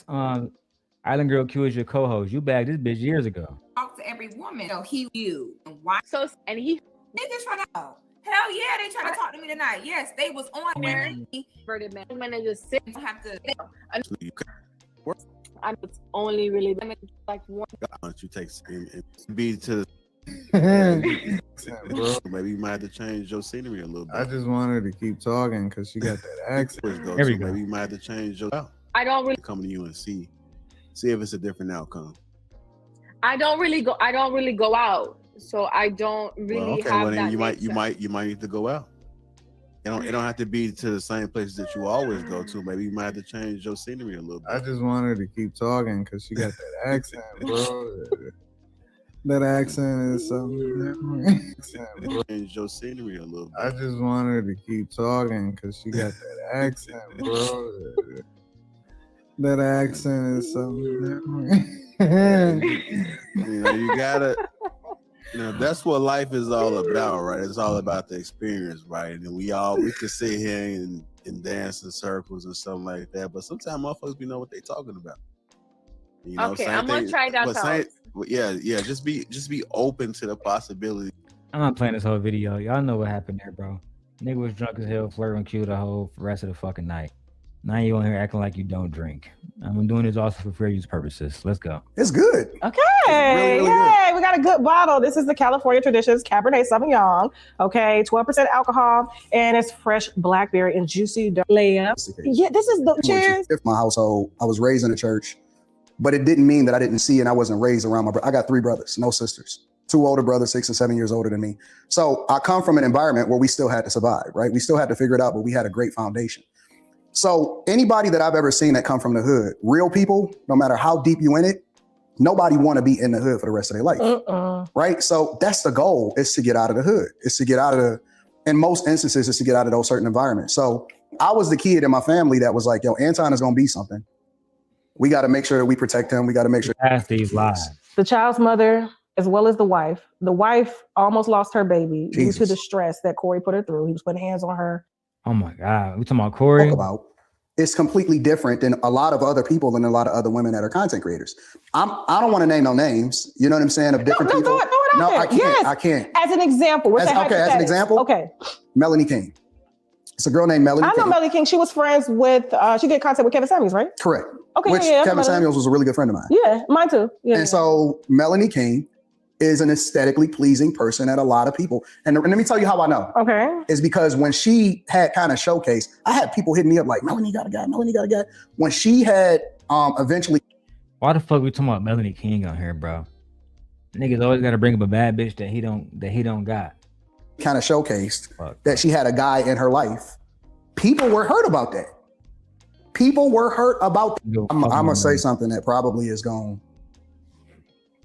Island Girl Q is your co-host. You bagged this bitch years ago. talk to every woman? No, you. And why? So and he Niggas trying to hell yeah, they trying to talk to me tonight. Yes, they was on there. converted man. Men are just sit. I have to. I'm only really like one. Why don't you take and be to maybe you might have to change your scenery a little bit. I just want her to keep talking because she got that accent. There we go. Maybe you might have to change your I don't really come to you and see if it's a different outcome. I don't really go out. So I don't really have well, then that. you might need to go out. It don't have to be to the same places that you always go to. Maybe you might have to change your scenery a little bit. I just want her to keep talking because she got that accent, bro. That accent is something different. Change your scenery a little bit. I just want her to keep talking because she got that accent, bro. That accent is something different. You know, you gotta You know, that's what life is all about, right? It's all about the experience, right? And we can sit here and dance in circles and something like that, but sometimes motherfuckers be know what they talking about. You know, Okay, I'm gonna try that out. Yeah, just be open to the possibility. I'm not playing this whole video. Y'all know what happened there, bro. Nigga was drunk as hell, flirting with Q the whole rest of the fucking night. Now you on here acting like you don't drink. I'm doing this also for fair use purposes. Let's go. It's good. Okay, really, really yay! We got a good bottle. This is the California Traditions Cabernet Sauvignon. Okay, 12% alcohol, and it's fresh blackberry and juicy layup. Yeah, this is the cheers. If my household, I was raised in the church, but it didn't mean that I didn't see and I wasn't raised around my brother. I got 3 brothers, no sisters. 2 older brothers, 6 and 7 years older than me. So I come from an environment where we still had to survive, right? We still had to figure it out, but we had a great foundation. So anybody that I've ever seen that come from the hood, real people, no matter how deep you in it, nobody want to be in the hood for the rest of their life, right? So that's the goal, is to get out of the hood. It's to get out of in most instances, it's to get out of those certain environments. So I was the kid in my family that was like, yo, Anton is going to be something. We got to make sure that we protect him. We got to make sure. Pass these lives. The child's mother, as well as the wife. The wife almost lost her baby due to the stress that Corey put her through. He was putting hands on her. Oh my God. We talking about Corey? It's completely different than a lot of other people and a lot of other women that are content creators. I don't want to name no names. You know what I'm saying? Of different people. Throw it out No, there. I can't. Yes. I can't. As an example. What's that? Okay, as an example. Okay. Melanie King. It's a girl named Melanie I know King. Melanie King. She was friends with, she did content with Kevin Samuels, right? Correct. Okay, Which yeah, Kevin Samuels was a really good friend of mine. Yeah, mine too. Yeah. And so Melanie King is an aesthetically pleasing person that a lot of people, and let me tell you how I know. Okay. Is because when she had kind of showcased, I had people hitting me up like, Melanie got a guy, Melanie got a guy. When she had eventually. Why the fuck we talking about Melanie King on here, bro? Niggas always got to bring up a bad bitch that he don't got. Kind of showcased that she had a guy in her life. People were hurt about that. People were hurt about that. I'm going to say something that probably is going.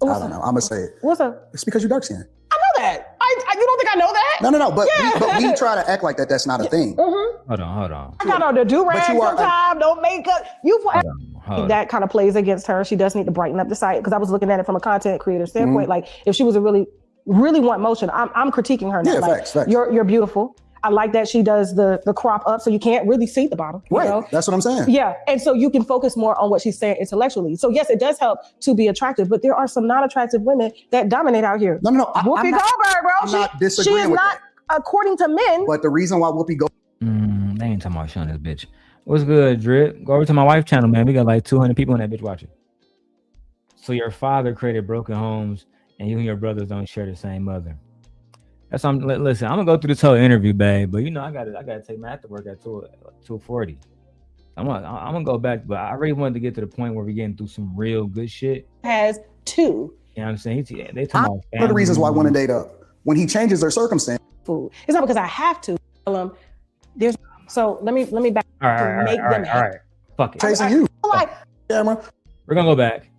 I don't know. I'm going to say it. What's up? It's because you're dark skinned. I know that. You don't think I know that? No. But we try to act like that's not a thing. Hold on. I got on the do-rag sometimes, don't make up. That kind of plays against her. She does need to brighten up the site, because I was looking at it from a content creator standpoint. Like, if she was a really want motion, I'm critiquing her now. Yeah, like, facts. You're beautiful. I like that she does the crop up, so you can't really see the bottom. Right. You know? That's what I'm saying. Yeah. And so you can focus more on what she's saying intellectually. So yes, it does help to be attractive, but there are some non-attractive women that dominate out here. No. Whoopi Goldberg, bro. I'm not disagreeing she is with not, according to men. But the reason why Whoopi Goldberg. They ain't talking about showing this bitch. What's good, Drip? Go over to my wife's channel, man. We got like 200 people in that bitch watching. So your father created broken homes, and you and your brothers don't share the same mother. That's listen, I'm gonna go through this whole interview, babe. But you know, I gotta take my after work at 2:40. I'm gonna go back, but I really wanted to get to the point where we're getting through some real good shit. Has 2. You know what I'm saying? They talking about one of the reasons why women date up. When he changes their circumstance. Food. It's not because I have to. There's so let me back all right. Fuck it. Chasing you. Like camera. We're gonna go back.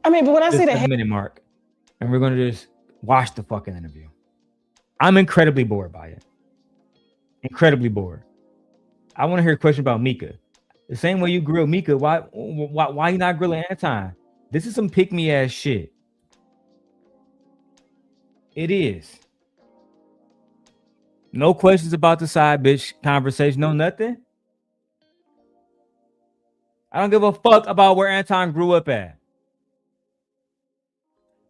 I mean, but when I say the minute mark, and we're gonna just watch the fucking interview. I'm incredibly bored by it. Incredibly bored. I want to hear a question about Micca. The same way you grill Micca, why you not grilling Anton? This is some pick me ass shit. It is. No questions about the side bitch conversation. No nothing. I don't give a fuck about where Anton grew up at.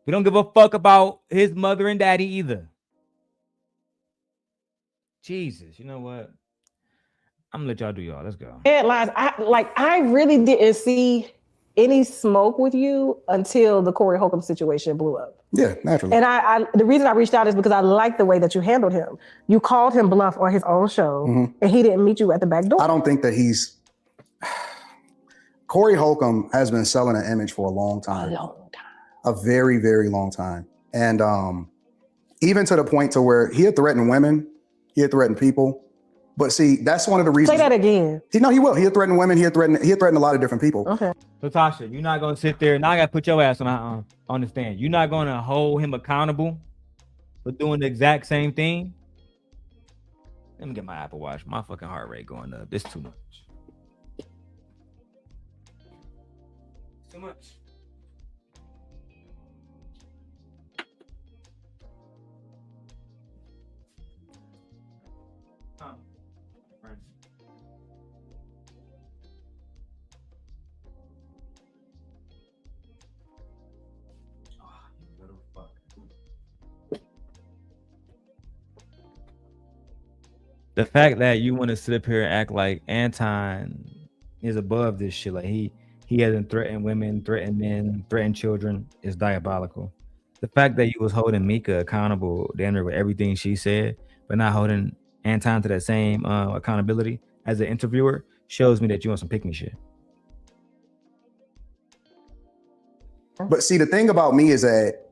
We don't give a fuck about his mother and daddy either. Jesus, you know what? I'm gonna let y'all do y'all. Let's go. Headlines. I really didn't see any smoke with you until the Corey Holcomb situation blew up. Yeah, naturally. And I the reason I reached out is because I like the way that you handled him. You called him bluff on his own show, and he didn't meet you at the back door. I don't think that he's. Corey Holcomb has been selling an image for a long time. A very, very long time. And even to the point to where he had threatened women, he had threatened people. But see, that's one of the reasons. Say that again. He will. He had threatened women. He had threatened a lot of different people. Okay. So Tasha, you're not gonna sit there. Now I gotta put your ass on the stand. You're not gonna hold him accountable for doing the exact same thing. Let me get my Apple Watch. My fucking heart rate going up. It's too much. Too much. The fact that you want to sit up here and act like Anton is above this shit, like he hasn't threatened women, threatened men, threatened children, is diabolical. The fact that you was holding Micca accountable, damn near with everything she said, but not holding Anton to that same accountability as an interviewer, shows me that you want some pick me shit. But see, the thing about me is that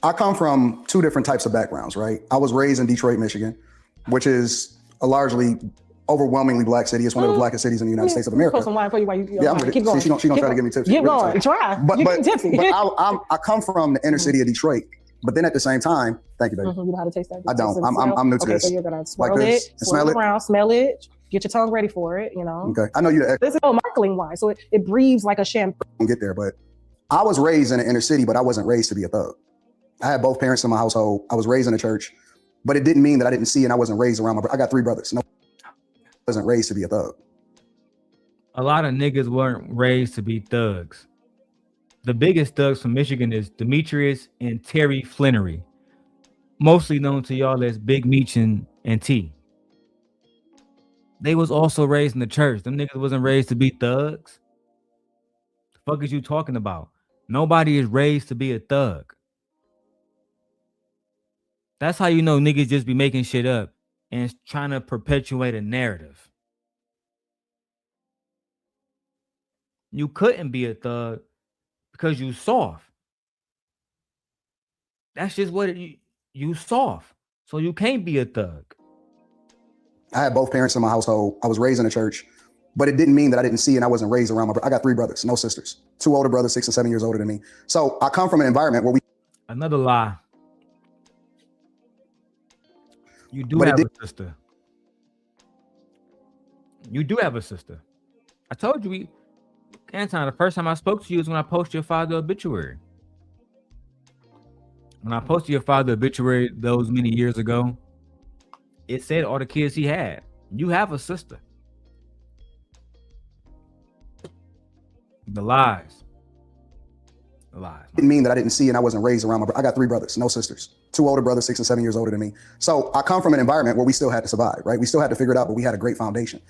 I come from two different types of backgrounds, right? I was raised in Detroit, Michigan, which is a largely overwhelmingly black city. It's one of the blackest cities in the United States of America. Post some wine for you while you Yeah, I'm ready. keep going. See, she gonna try to give me tips. Keep going. Try. But You can tipsy. I come from the inner city of Detroit. But then at the same time, thank you, baby. You know how to taste that? I don't. I'm new to okay, this. So you're gonna swirl Like this, it, and smell it. around, smell it, get your tongue ready for it. You know. Okay, I know you. This is a sparkling wine, so it breathes like a champagne. Get there, but I was raised in the inner city, but I wasn't raised to be a thug. I had both parents in my household. I was raised in a church, but it didn't mean that I didn't see and I wasn't raised around I got 3 brothers. No, I wasn't raised to be a thug. A lot of niggas weren't raised to be thugs. The biggest thugs from Michigan is Demetrius and Terry Flannery, mostly known to y'all as Big Meech and T. They was also raised in the church. Them niggas wasn't raised to be thugs. The fuck is you talking about? Nobody is raised to be a thug. That's how you know niggas just be making shit up and trying to perpetuate a narrative. You couldn't be a thug because you soft. That's just what you soft. So you can't be a thug. I had both parents in my household. I was raised in a church, but it didn't mean that I didn't see and I wasn't raised around I got 3 brothers, no sisters. 2 older brothers, 6 and 7 years older than me. So I come from an environment where Another lie. You do have a sister. You do have a sister. I told you, Anton, the first time I spoke to you is when I posted your father's obituary. When I posted your father's obituary those many years ago, it said all the kids he had. You have a sister. The lies. The lies. Didn't mean that I didn't see and I wasn't raised around I got 3 brothers, no sisters. 2 older brothers, 6 and 7 years older than me. So I come from an environment where we still had to survive, right? We still had to figure it out, but we had a great foundation.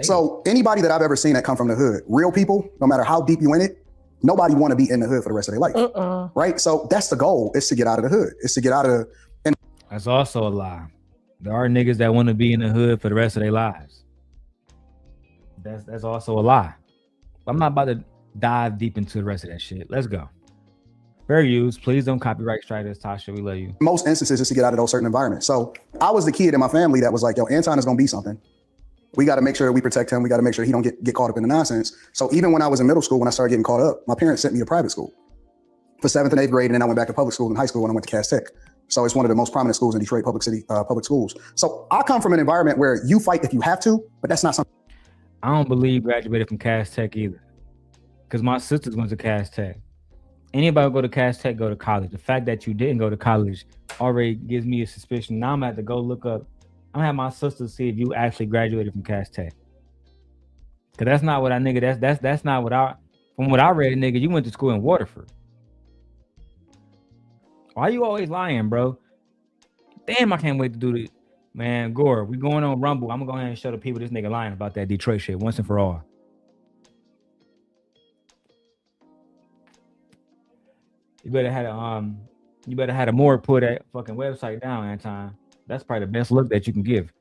So anybody that I've ever seen that come from the hood, real people, no matter how deep you in it, nobody want to be in the hood for the rest of their life, right? So that's the goal, is to get out of the hood. It's to get out of the... That's also a lie. There are niggas that want to be in the hood for the rest of their lives. That's also a lie. I'm not about to dive deep into the rest of that shit. Let's go. Fair use. Please don't copyright strike us, Tasha. We love you. Most instances is to get out of those certain environments. So I was the kid in my family that was like, yo, Anton is going to be something. We got to make sure that we protect him. We got to make sure he don't get caught up in the nonsense. So even when I was in middle school, when I started getting caught up, my parents sent me to private school for 7th and 8th grade. And then I went back to public school in high school when I went to TashaK. So it's one of the most prominent schools in Detroit, public schools. So I come from an environment where you fight if you have to, but that's not something. I don't believe graduated from TashaK either, because my sisters went to TashaK. Anybody go to TashaK, go to college. The fact that you didn't go to college already gives me a suspicion. Now I'm gonna have to go look up. I'm gonna have my sisters see if you actually graduated from TashaK. Cause that's not what I nigga. That's not what from what I read, nigga. You went to school in Waterford. Why you always lying, bro? Damn, I can't wait to do this. Man, Gore, we going on Rumble. I'm gonna go ahead and show the people this nigga lying about that Detroit shit once and for all. You better have a more put that fucking website down, Anton. That's probably the best look that you can give.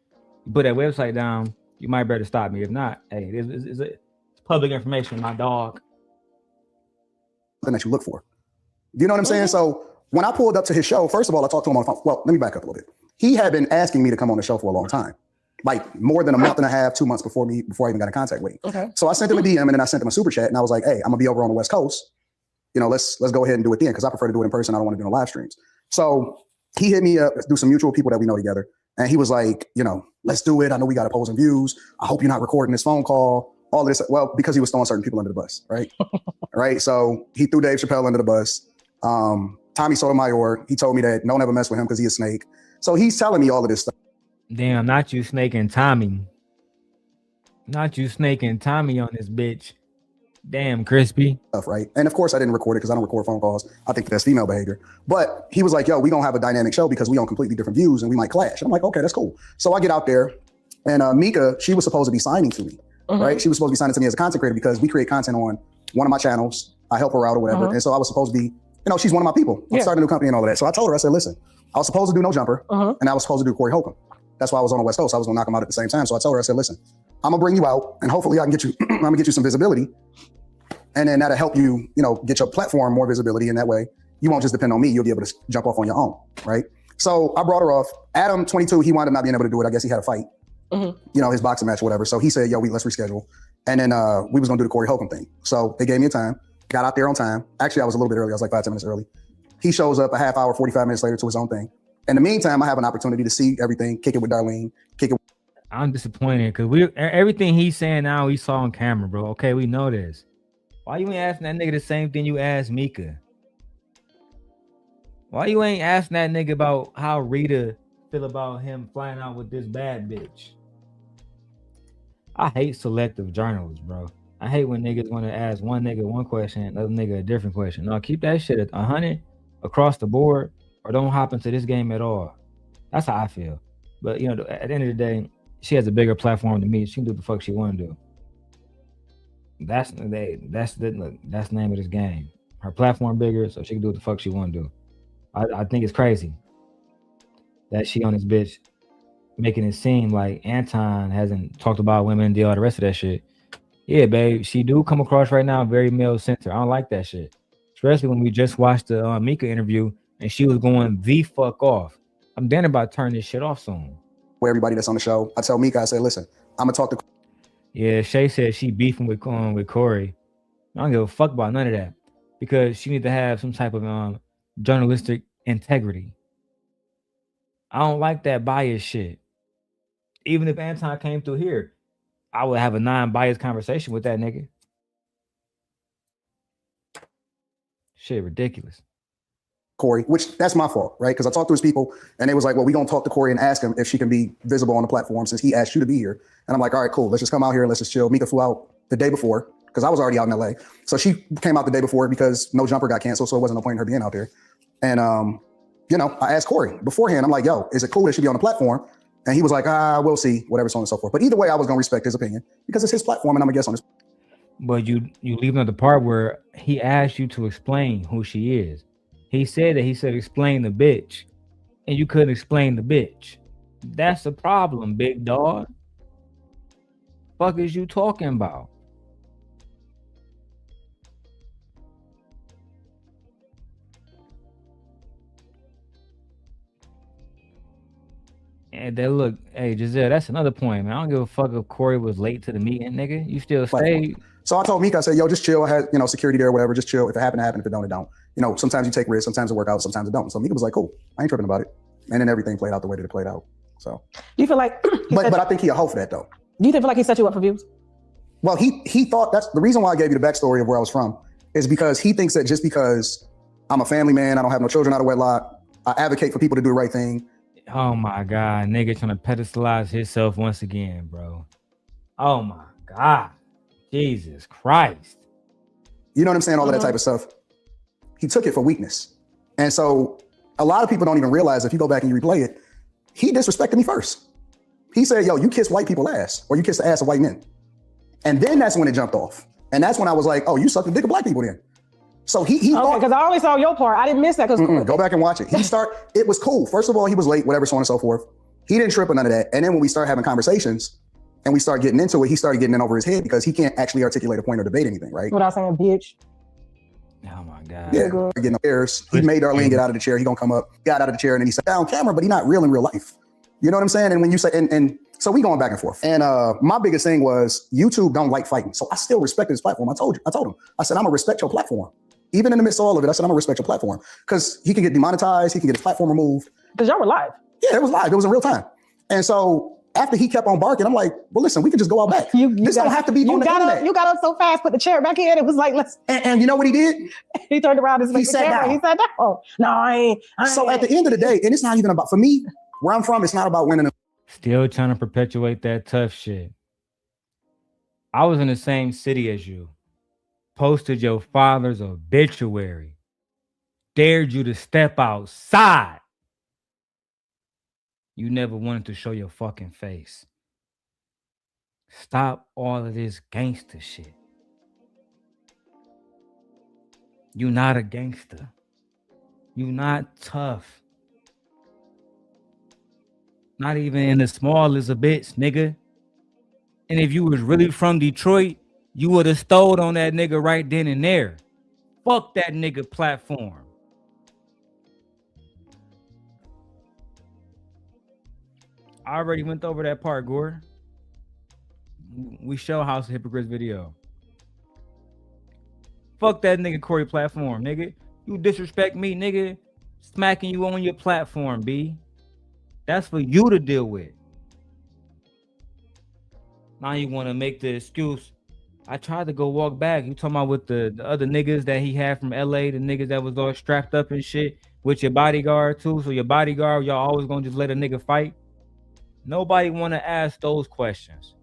You put that website down, you might better stop me. If not, hey, it's public information, my dog. Something that you look for. You know what I'm saying? So when I pulled up to his show, first of all, I talked to him on the phone. Well, let me back up a little bit. He had been asking me to come on the show for a long time, like more than a month and a half, 2 months before I even got in contact with him. Okay. So I sent him a DM and then I sent him a super chat and I was like, hey, I'm gonna be over on the West Coast. You know, let's go ahead and do it then, because I prefer to do it in person. I don't want to do no live streams. So he hit me up, do some mutual people that we know together. And he was like, you know, let's do it. I know we got opposing views. I hope you're not recording this phone call. All of this. Well, because he was throwing certain people under the bus, right? Right. So he threw Dave Chappelle under the bus. Tommy Sotomayor, he told me that don't ever mess with him because he's a snake. So he's telling me all of this stuff. Damn, not you snaking Tommy. Not you snaking Tommy on this bitch. Damn, Crispy. Stuff, right? And of course I didn't record it because I don't record phone calls. I think that's female behavior. But he was like, yo, we gonna have a dynamic show because we on completely different views and we might clash. I'm like, okay, that's cool. So I get out there and Micca, she was supposed to be signing to me, right? She was supposed to be signing to me as a content creator because we create content on one of my channels. I help her out or whatever. And so I was supposed to be, she's one of my people. I'm starting a new company and all of that. So I told her, I said, listen, I was supposed to do No Jumper and I was supposed to do Corey Holcomb. That's why I was on the West Coast. I was gonna knock him out at the same time. So I told her, I said, listen, I'm gonna bring you out and hopefully I can get you, I'm gonna get you some visibility. And then that'll help you, get your platform more visibility. And that way you won't just depend on me. You'll be able to jump off on your own, right? So I brought her off. Adam, 22, he wound up not being able to do it. I guess he had a fight, his boxing match or whatever. So he said, yo, let's reschedule. And then we was gonna do the Corey Holcomb thing. So they gave me a time, got out there on time. Actually, I was a little bit early. I was like 5-10 minutes early. He shows up a half hour, 45 minutes later to his own thing. In the meantime, I have an opportunity to see everything, kick it with Darlene, kick it. I'm disappointed because everything he's saying now, he saw on camera, bro. Okay, we know this. Why you ain't asking that nigga the same thing you asked Micca? Why you ain't asking that nigga about how Rita feel about him flying out with this bad bitch? I hate selective journalists, bro. I hate when niggas want to ask one nigga one question, another nigga a different question. No, keep that shit at 100 across the board, or don't hop into this game at all. That's how I feel. But at the end of the day, she has a bigger platform than me. She can do what the fuck she want to do. That's the name of this game. Her platform bigger, so she can do what the fuck she want to do. I think it's crazy that she on this bitch making it seem like Anton hasn't talked about women and did all the rest of that shit. Yeah, babe, she do come across right now very male centered. I don't like that shit, especially when we just watched the Micca interview and she was going the fuck off. I'm damn about to turn this shit off soon. Where everybody that's on the show, I tell Micca, I say, listen, I'm gonna talk to. Yeah, Shay said she beefing with Corey. I don't give a fuck about none of that because she needs to have some type of journalistic integrity. I don't like that bias shit. Even if Anton came through here, I would have a non-biased conversation with that nigga. Shit, ridiculous. Corey, which that's my fault, right? Because I talked to his people and they was like, well, we gonna talk to Corey and ask him if she can be visible on the platform since he asked you to be here. And I'm like, all right, cool. Let's just come out here and let's just chill. Micca flew out the day before because I was already out in LA. So she came out the day before because No Jumper got canceled. So it wasn't no point in her being out there. And, I asked Corey beforehand. I'm like, yo, is it cool that she be on the platform? And he was like, we'll see, whatever, so on and so forth. But either way, I was gonna respect his opinion because it's his platform and I'm a guest on this. But you leaving out the part where he asked you to explain who she is. He said explain the bitch, and you couldn't explain the bitch. That's the problem, big dog. Fuck is you talking about? And then look, hey Giselle, that's another point, man. I don't give a fuck if Corey was late to the meeting, nigga. You still stayed. So I told Micca, I said, yo, just chill. I had, security there or whatever. Just chill. If it happened, it happened. If it don't, it don't. Sometimes you take risks. Sometimes it work out. Sometimes it don't. So Micca was like, cool. I ain't tripping about it. And then everything played out the way that it played out. So. You feel like? But I think he a hoe for that though. Do you feel like he set you up for views? Well, he thought that's the reason why I gave you the backstory of where I was from is because he thinks that just because I'm a family man, I don't have no children out of wedlock, I advocate for people to do the right thing. Oh my God, nigga trying to pedestalize himself once again, bro. Oh my God. Jesus Christ. You know what I'm saying? All of that type of stuff. He took it for weakness. And so a lot of people don't even realize if you go back and you replay it, he disrespected me first. He said, yo, you kiss white people ass or you kiss the ass of white men. And then that's when it jumped off. And that's when I was like, oh, you suck the dick of black people then. So he thought, because I only saw your part. I didn't miss that. Go back and watch it. It was cool. First of all, he was late, whatever, so on and so forth. He didn't trip on none of that. And then when we started having conversations and we started getting into it, he started getting in over his head because he can't actually articulate a point or debate anything, right? Without saying bitch. Oh my God. Yeah, getting upstairs. He made Darlene get out of the chair. He gonna come up, got out of the chair, and then he sat down camera, but he not real in real life. You know what I'm saying? And when you say, and so we going back and forth. And my biggest thing was YouTube don't like fighting. So I still respected his platform. I told him, I said, I'm gonna respect your platform. Even in the midst of all of it, I said, I'm gonna respect your platform. Because he can get demonetized, he can get his platform removed. Because y'all were live. Yeah, it was live. It was in real time. And so after he kept on barking, I'm like, well, listen, we can just go out back. This don't have to be on the internet. You got up so fast, put the chair back in. It was like, let's. And you know what he did? He turned around and he sat down. He sat down. No, I ain't. So at the end of the day, and it's not even about, for me, where I'm from, it's not about winning. Still trying to perpetuate that tough shit. I was in the same city as you. Posted your father's obituary. Dared you to step outside. You never wanted to show your fucking face. Stop all of this gangster shit. You not a gangster. You not tough. Not even in the smallest of bits, nigga. And if you was really from Detroit, you would have stole on that nigga right then and there. Fuck that nigga platform. I already went over that part, Gore. We show House of Hypocrites video. Fuck that nigga Corey platform, nigga. You disrespect me, nigga. Smacking you on your platform, B. That's for you to deal with. Now you want to make the excuse. I tried to go walk back. You talking about with the other niggas that he had from LA, the niggas that was all strapped up and shit with your bodyguard too. So your bodyguard, y'all always gonna just let a nigga fight? Nobody want to ask those questions.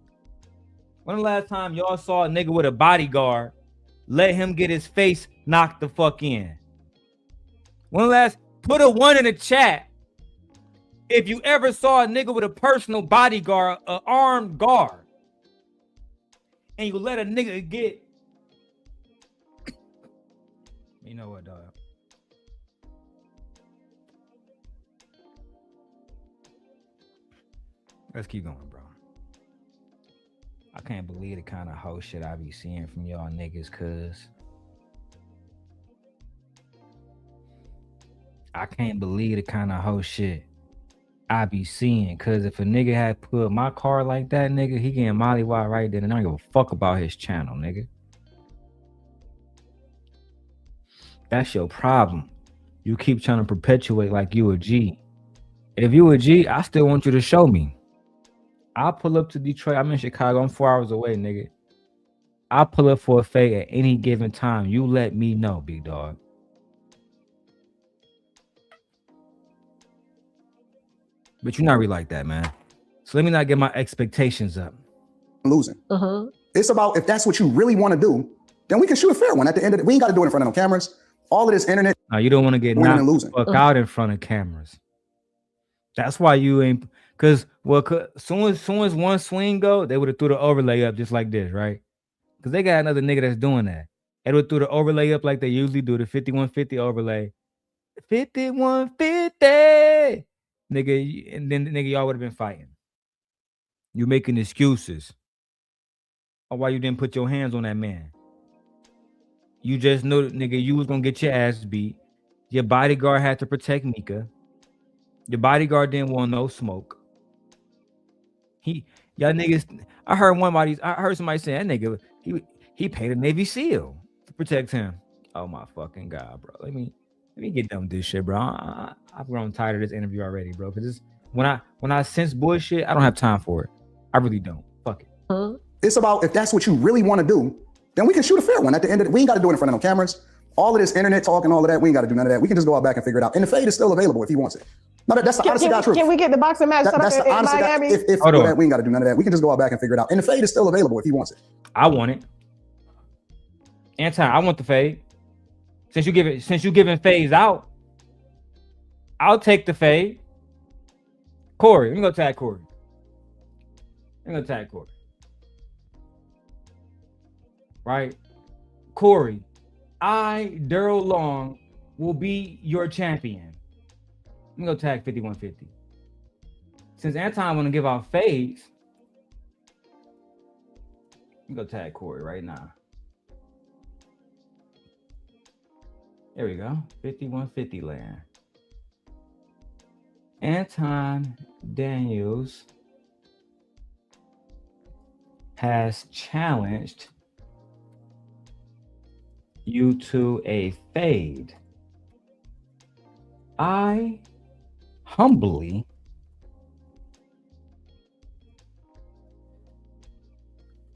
When the last time y'all saw a nigga with a bodyguard let him get his face knocked the fuck in? When the last, put a 1 in the chat if you ever saw a nigga with a personal bodyguard, an armed guard, and you let a nigga get, you know what, dog? Let's keep going, bro. I can't believe the kind of hoe shit I be seeing from y'all niggas, cuz. I can't believe the kind of hoe shit I be seeing, cuz if a nigga had put my car like that, nigga, he getting mollywop right then, and I don't give a fuck about his channel, nigga. That's your problem. You keep trying to perpetuate like you a G. If you a G, I still want you to show me. I'll pull up to Detroit. I'm in Chicago. I'm 4 hours away, nigga. I'll pull up for a fade at any given time. You let me know, big dog. But you're not really like that, man. So let me not get my expectations up. Losing. It's about, if that's what you really want to do, then we can shoot a fair one. At the end of it, we ain't got to do it in front of no cameras. All of this internet. No, you don't want to get winning knocked and losing. the fuck out in front of cameras. That's why you ain't, cause soon as one swing go, they would have threw the overlay up just like this, right? Cause they got another nigga that's doing that. They would threw the overlay up like they usually do, the 5150 overlay. 5150, nigga, and then nigga y'all would have been fighting. You making excuses. Or why you didn't put your hands on that man? You just know, nigga, you was gonna get your ass beat. Your bodyguard had to protect Micca. Your bodyguard didn't want no smoke. Y'all niggas, I heard somebody say that nigga, he paid a Navy SEAL to protect him. Oh my fucking God, bro. Let me get done with this shit, bro. I've grown tired of this interview already, bro. Cause when I sense bullshit, I don't have time for it. I really don't. Fuck it. It's about, if that's what you really want to do, then we can shoot a fair one. At the end of it, we ain't got to do it in front of no cameras. All of this internet talk and all of that, we ain't got to do none of that. We can just go out back and figure it out. And the fade is still available if he wants it. No, that's the honest to God truth. Can we get the boxing match set up in Miami? If we ain't got to do none of that. We can just go out back and figure it out. And the fade is still available if he wants it. I want it. Anton, I want the fade. Since you giving fades out, I'll take the fade. Corey, let me go tag Corey. Right? Corey, Darrel Long, will be your champion. Let me go tag 5150. Since Anton want to give out fades, let me go tag Corey right now. There we go. 5150 land. Anton Daniels has challenged you to a fade. I humbly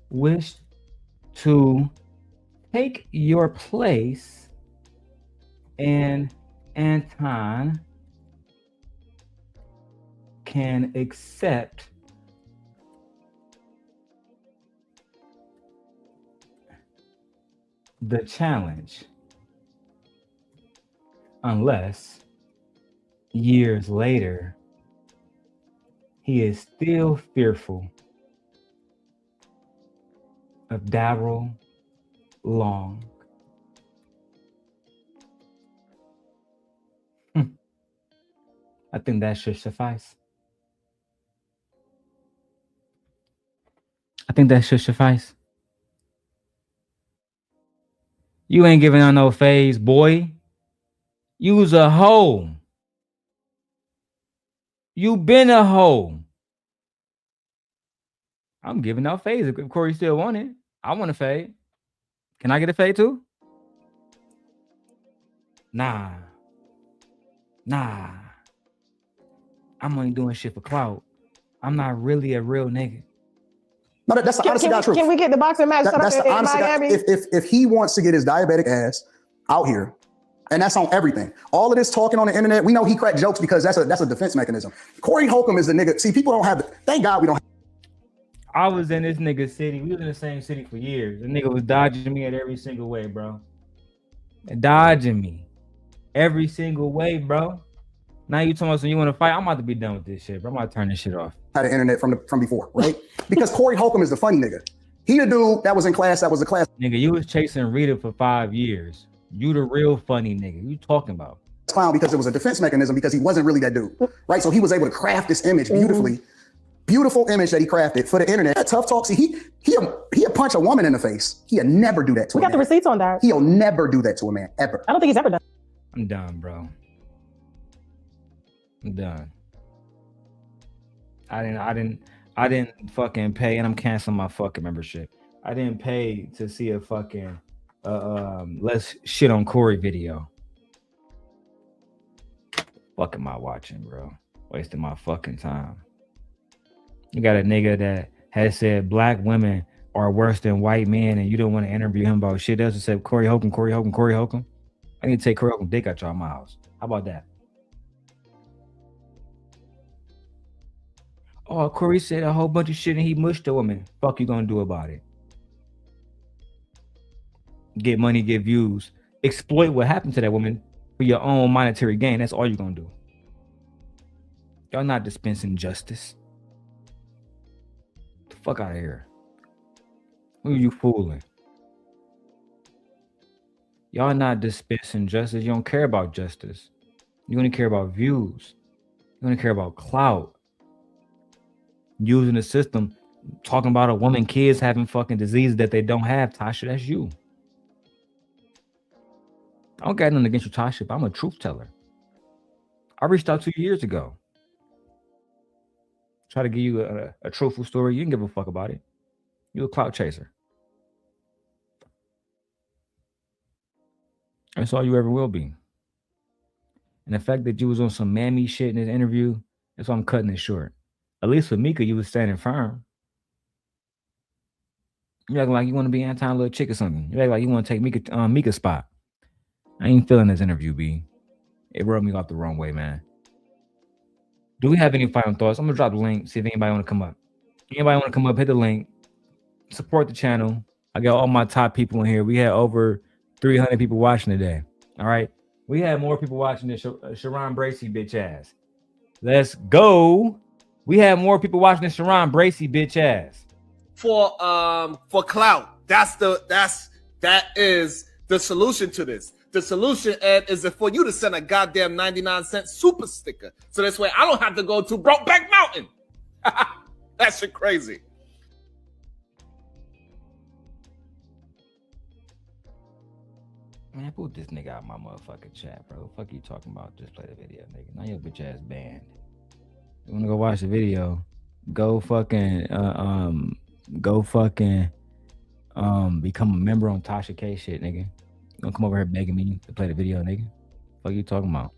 wish to take your place, and Anton can accept the challenge unless years later he is still fearful of Darrel Long. I think that should suffice. I think that should suffice. You ain't giving on no phase, boy. You's a hoe. You been a hoe. I'm giving out phase if Corey still want it. I want a fade. Can I get a fade too? Nah. I'm only doing shit for clout. I'm not really a real nigga. No, that's the honest to God truth. Can we get the boxing match set up in Miami? If he wants to get his diabetic ass out here, and that's on everything. All of this talking on the internet, we know he cracked jokes because that's a defense mechanism. Corey Holcomb is the nigga. See, people don't have. Thank God we don't. I was in this nigga's city. We was in the same city for years. The nigga was dodging me at every single way, bro. Dodging me every single way, bro. Now you talking about so you want to fight? I'm about to be done with this shit, bro. I'm about to turn this shit off. Had the internet from before, right? Because Corey Holcomb is the funny nigga. He the dude that was in class. That was a class. Nigga, you was chasing Rita for 5 years. You the real funny nigga. You talking about? Clown because it was a defense mechanism because he wasn't really that dude, right? So he was able to craft this image beautifully. Beautiful image that he crafted for the internet. Tough talk. See, he'll punch a woman in the face. He'll never do that to a man. We got the receipts on that. He'll never do that to a man, ever. I don't think he's ever done. I'm done, bro. I'm done. I didn't fucking pay, and I'm canceling my fucking membership. I didn't pay to see a fucking let's shit on Corey video. Fuck am I watching, bro? Wasting my fucking time. You got a nigga that has said black women are worse than white men, and you don't want to interview him about shit else except Corey Holcomb. I need to take Corey Holcomb dick out y'all mouths. How about that? Oh, Corey said a whole bunch of shit and he mushed a woman. Fuck you gonna do about it? Get money, get views. Exploit what happened to that woman for your own monetary gain. That's all you're gonna do. Y'all not dispensing justice. Get the fuck out of here. Who are you fooling? Y'all not dispensing justice. You don't care about justice. You only care about views. You only care about clout. Using the system, talking about a woman, kids having fucking diseases that they don't have. Tasha, that's you. I don't got nothing against you, Tasha, but I'm a truth teller. I reached out 2 years ago. Try to give you a truthful story. You didn't give a fuck about it. You a clout chaser. That's all you ever will be. And the fact that you was on some mammy shit in this interview, that's why I'm cutting it short. At least with Micca, you was standing firm. You acting like you want to be Anton little chick or something. You act like you want to take Micca's spot. I ain't feeling this interview, B. It rubbed me off the wrong way, man. Do we have any final thoughts? I'm gonna drop the link, see if anybody want to come up. Anybody want to come up, hit the link. Support the channel. I got all my top people in here. We had over 300 people watching today. All right. We had more people watching than Sharon Bracey bitch ass. Let's go. We have more people watching than Sharon Bracey bitch ass. For clout. That is the solution to this. The solution, Ed, is for you to send a goddamn 99-cent super sticker. So this way I don't have to go to Brokeback Mountain. That shit crazy. Man, put this nigga out of my motherfucking chat, bro. Fuck you talking about? Just play the video, nigga. Now your bitch ass banned. You wanna go watch the video? Go fucking become a member on TashaK shit, nigga. Don't come over here begging me to play the video, nigga. Fuck you talking about?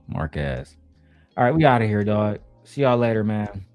Mark ass. All right, we out of here, dog. See y'all later, man.